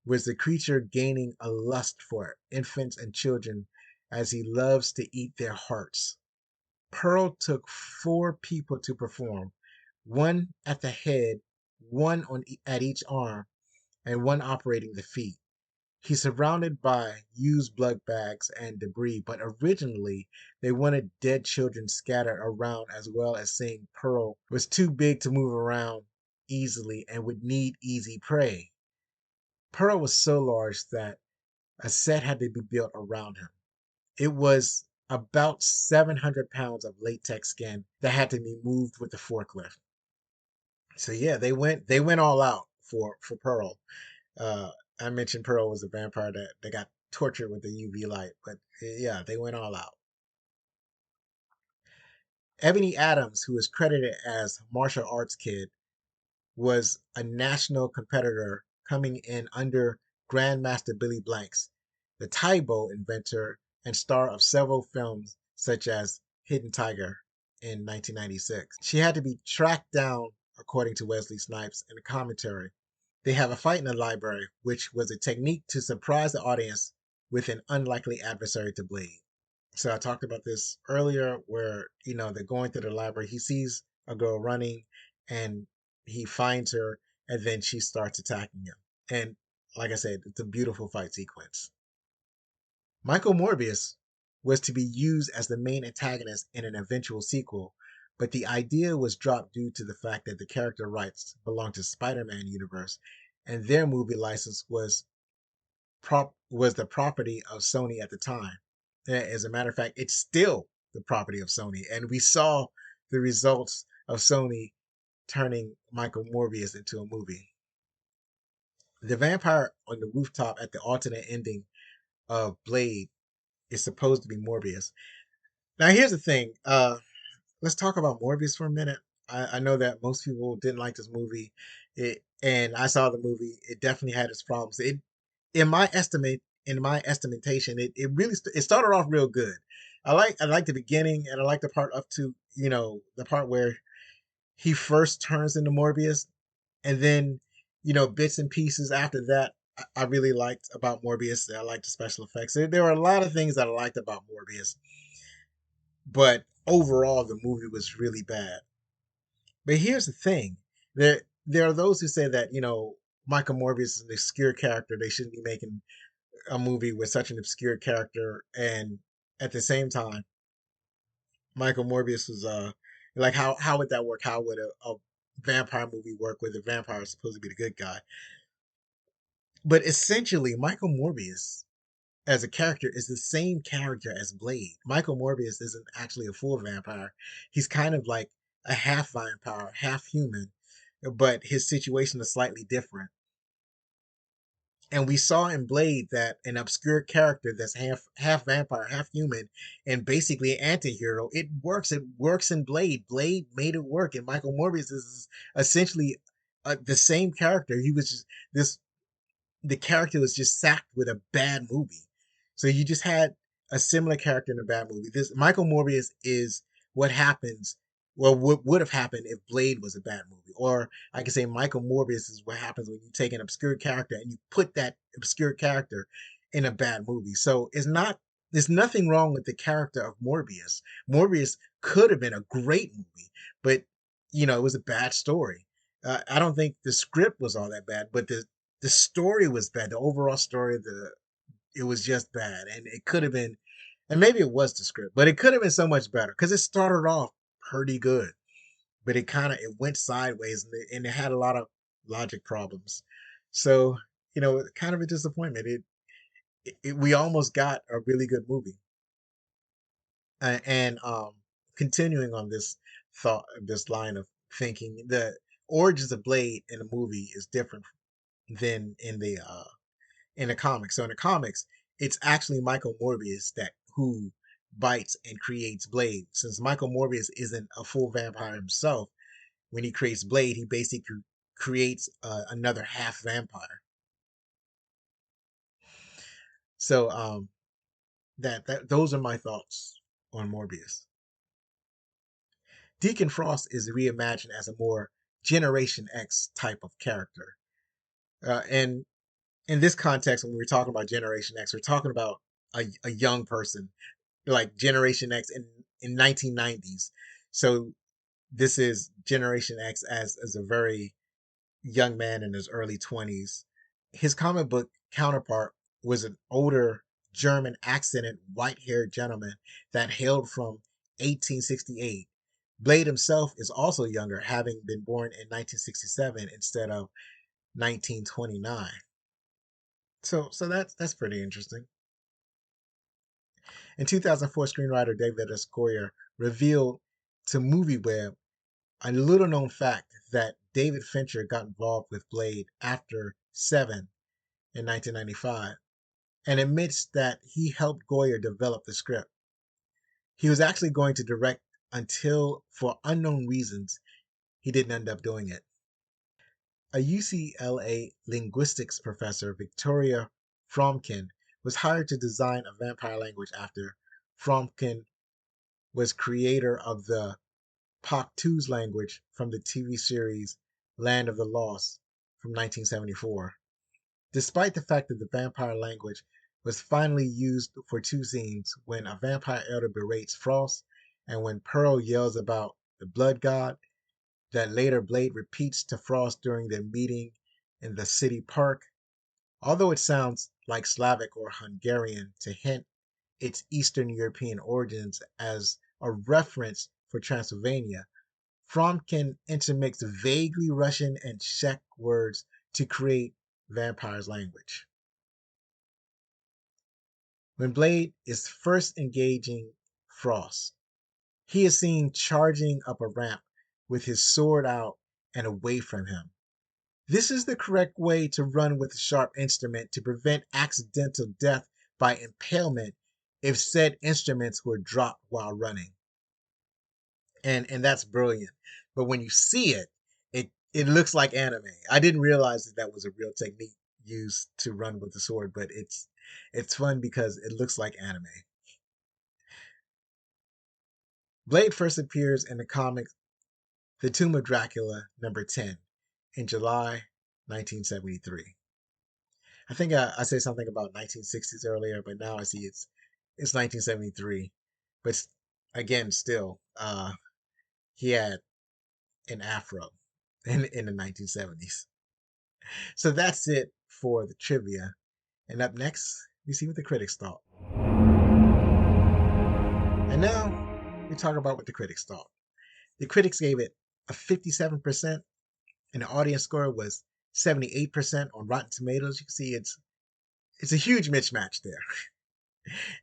was the creature gaining a lust for infants and children as he loves to eat their hearts. Pearl took 4 people to perform, one at the head, one at each arm, and one operating the feet. He's surrounded by used blood bags and debris, but originally they wanted dead children scattered around, as well as saying Pearl was too big to move around easily and would need easy prey. Pearl was so large that a set had to be built around him. It was about 700 pounds of latex skin that had to be moved with the forklift. So yeah, they went all out for Pearl. I mentioned Pearl was a vampire that got tortured with the UV light, but yeah, they went all out. Ebony Adams, who is credited as martial arts kid, was a national competitor coming in under Grandmaster Billy Blanks, the Taibo inventor and star of several films such as Hidden Tiger in 1996. She had to be tracked down, according to Wesley Snipes in the commentary. They have a fight in the library, which was a technique to surprise the audience with an unlikely adversary to Blade. So I talked about this earlier where, they're going through the library. He sees a girl running and he finds her and then she starts attacking him. And like I said, it's a beautiful fight sequence. Michael Morbius was to be used as the main antagonist in an eventual sequel, but the idea was dropped due to the fact that the character rights belonged to Spider-Man universe and their movie license was the property of Sony at the time. As a matter of fact, it's still the property of Sony, and we saw the results of Sony turning Michael Morbius into a movie. The vampire on the rooftop at the alternate ending of Blade is supposed to be Morbius. Now, here's the thing. Let's talk about Morbius for a minute. I know that most people didn't like this movie, and I saw the movie. It definitely had its problems. In my estimation, it really it started off real good. I like the beginning, and I like the part up to the part where he first turns into Morbius, and then bits and pieces after that. I really liked about Morbius. I liked the special effects. There were a lot of things that I liked about Morbius, but overall the movie was really bad. But here's the thing: there are those who say that Michael Morbius is an obscure character. They shouldn't be making a movie with such an obscure character, and at the same time, Michael Morbius was like how would that work? How would a vampire movie work where the vampire is supposed to be the good guy? But essentially, Michael Morbius as a character is the same character as Blade. Michael Morbius isn't actually a full vampire. He's kind of like a half vampire, half human, but his situation is slightly different. And we saw in Blade that an obscure character that's half vampire, half human, and basically an anti-hero, it works. It works in Blade. Blade made it work, and Michael Morbius is essentially the same character. He was just this the character was just sacked with a bad movie. So you just had a similar character in a bad movie. This Michael Morbius is what happens, well, what would have happened if Blade was a bad movie. Or I can say Michael Morbius is what happens when you take an obscure character and you put that obscure character in a bad movie. So it's not. There's nothing wrong with the character of Morbius. Morbius could have been a great movie, but it was a bad story. I don't think the script was all that bad, but the story was bad. The overall story, the it was just bad, and it could have been, and maybe it was the script, but it could have been so much better because it started off pretty good, but it went sideways, and it had a lot of logic problems. So kind of a disappointment. We almost got a really good movie. And continuing on this line of thinking, the origins of Blade in the movie is different than in the comics. So in the comics, it's actually Michael Morbius that who bites and creates Blade. Since Michael Morbius isn't a full vampire himself, when he creates Blade, he basically creates another half vampire. So that those are my thoughts on Morbius. Deacon Frost is reimagined as a more Generation X type of character. And in this context, when we're talking about Generation X, we're talking about a young person, like Generation X in 1990s. So this is Generation X as a very young man in his early 20s. His comic book counterpart was an older German accented white haired gentleman that hailed from 1868. Blade himself is also younger, having been born in 1967 instead of 1929. So that's pretty interesting. In 2004, screenwriter David S. Goyer revealed to MovieWeb a little known fact that David Fincher got involved with Blade after Seven in 1995 and admits that he helped Goyer develop the script. He was actually going to direct until, for unknown reasons, he didn't end up doing it. A UCLA linguistics professor, Victoria Fromkin, was hired to design a vampire language after Fromkin was creator of the Paktu's language from the TV series Land of the Lost from 1974. Despite the fact that the vampire language was finally used for two scenes, when a vampire elder berates Frost and when Pearl yells about the blood god, that later Blade repeats to Frost during their meeting in the city park. Although it sounds like Slavic or Hungarian to hint its Eastern European origins as a reference for Transylvania, Fromkin intermixed vaguely Russian and Czech words to create Vampire's language. When Blade is first engaging Frost, he is seen charging up a ramp with his sword out and away from him. This is the correct way to run with a sharp instrument to prevent accidental death by impalement if said instruments were dropped while running. And that's brilliant. But when you see it, it looks like anime. I didn't realize that was a real technique used to run with the sword, but it's fun because it looks like anime. Blade first appears in the comic The Tomb of Dracula number 10 in July 1973. I think I said something about 1960s earlier, but now I see it's 1973. But again, still, he had an afro in the 1970s. So that's it for the trivia. And up next, we see what the critics thought. And now we talk about what the critics thought. The critics gave it a 57%, and the audience score was 78% on Rotten Tomatoes. You can see it's a huge mismatch there.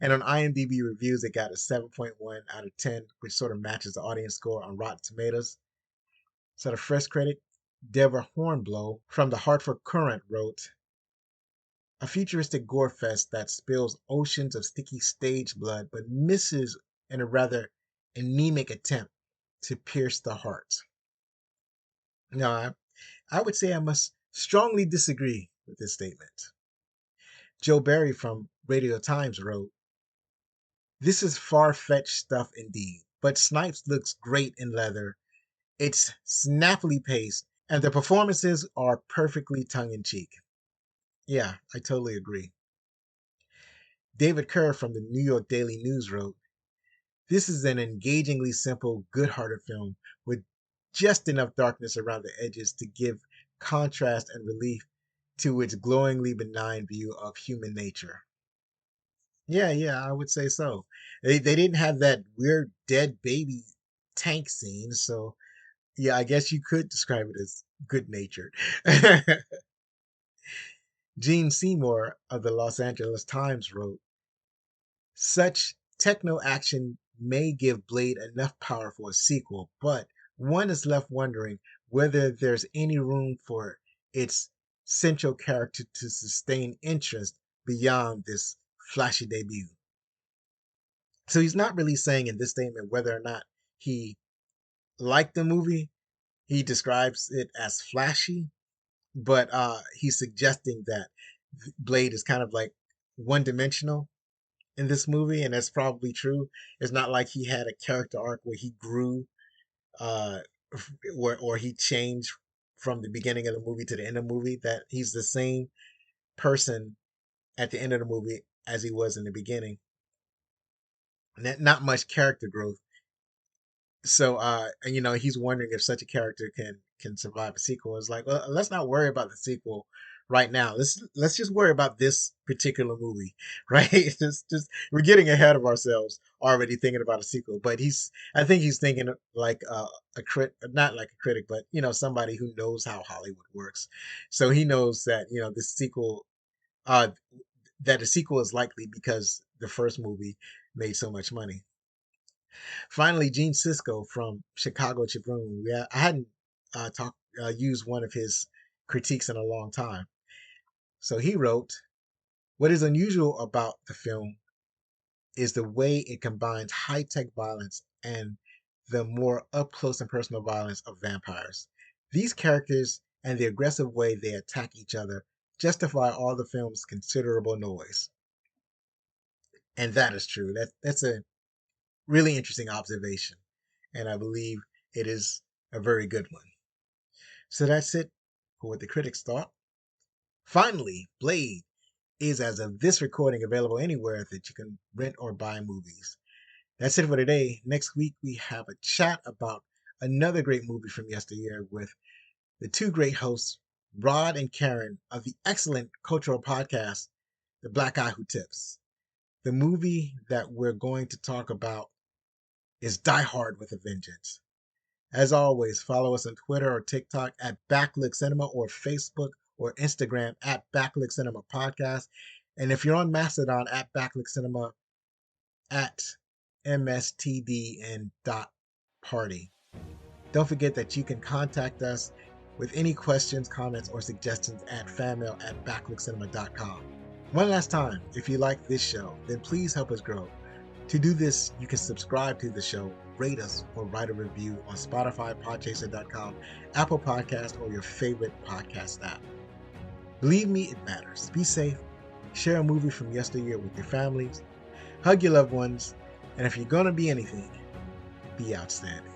And on IMDb reviews, it got a 7.1 out of 10, which sort of matches the audience score on Rotten Tomatoes. So the first critic, Deborah Hornblow from the Hartford Courant, wrote, a futuristic gore fest that spills oceans of sticky stage blood but misses in a rather anemic attempt to pierce the heart. Now, I would say I must strongly disagree with this statement. Joe Barry from Radio Times wrote, this is far-fetched stuff indeed, but Snipes looks great in leather. It's snappily paced, and the performances are perfectly tongue-in-cheek. Yeah, I totally agree. David Kerr from the New York Daily News wrote, "This is an engagingly simple, good-hearted film with just enough darkness around the edges to give contrast and relief to its glowingly benign view of human nature." Yeah, I would say so. They didn't have that weird dead baby tank scene, so yeah, I guess you could describe it as good natured. Gene Seymour of the Los Angeles Times wrote, "Such techno action may give Blade enough power for a sequel, but one is left wondering whether there's any room for its central character to sustain interest beyond this flashy debut." So he's not really saying in this statement whether or not he liked the movie. He describes it as flashy, but he's suggesting that Blade is kind of like one dimensional in this movie, and that's probably true. It's not like he had a character arc where he grew, uh, or he changed from the beginning of the movie to the end of the movie. That he's the same person at the end of the movie as he was in the beginning. Not much character growth. So and he's wondering if such a character can survive a sequel. It's like, well, let's not worry about the sequel right now. Let's just worry about this particular movie. Right? Just we're getting ahead of ourselves already thinking about a sequel. But I think he's thinking like a crit not like a critic, but somebody who knows how Hollywood works. So he knows that this sequel uh that a sequel is likely because the first movie made so much money. Finally, Gene Sisco from Chicago Tribune. I hadn't used one of his critiques in a long time. So he wrote, "What is unusual about the film is the way it combines high-tech violence and the more up-close and personal violence of vampires. These characters and the aggressive way they attack each other justify all the film's considerable noise." And that is true. That's a really interesting observation, and I believe it is a very good one. So that's it for what the critics thought. Finally, Blade is, as of this recording, available anywhere that you can rent or buy movies. That's it for today. Next week, we have a chat about another great movie from yesteryear with the two great hosts, Rod and Karen, of the excellent cultural podcast, The Black Guy Who Tips. The movie that we're going to talk about is Die Hard with a Vengeance. As always, follow us on Twitter or TikTok at Backlook Cinema or Facebook or Instagram at Backlook Cinema Podcast. And if you're on Mastodon, at Backlook Cinema at MSTD and .party. Don't forget that you can contact us with any questions, comments, or suggestions at fanmail@backlookcinema.com. One last time, if you like this show, then please help us grow. To do this, you can subscribe to the show, rate us, or write a review on Spotify, Podchaser.com, Apple Podcast, or your favorite podcast app. Believe me, it matters. Be safe. Share a movie from yesteryear with your families. Hug your loved ones. And if you're going to be anything, be outstanding.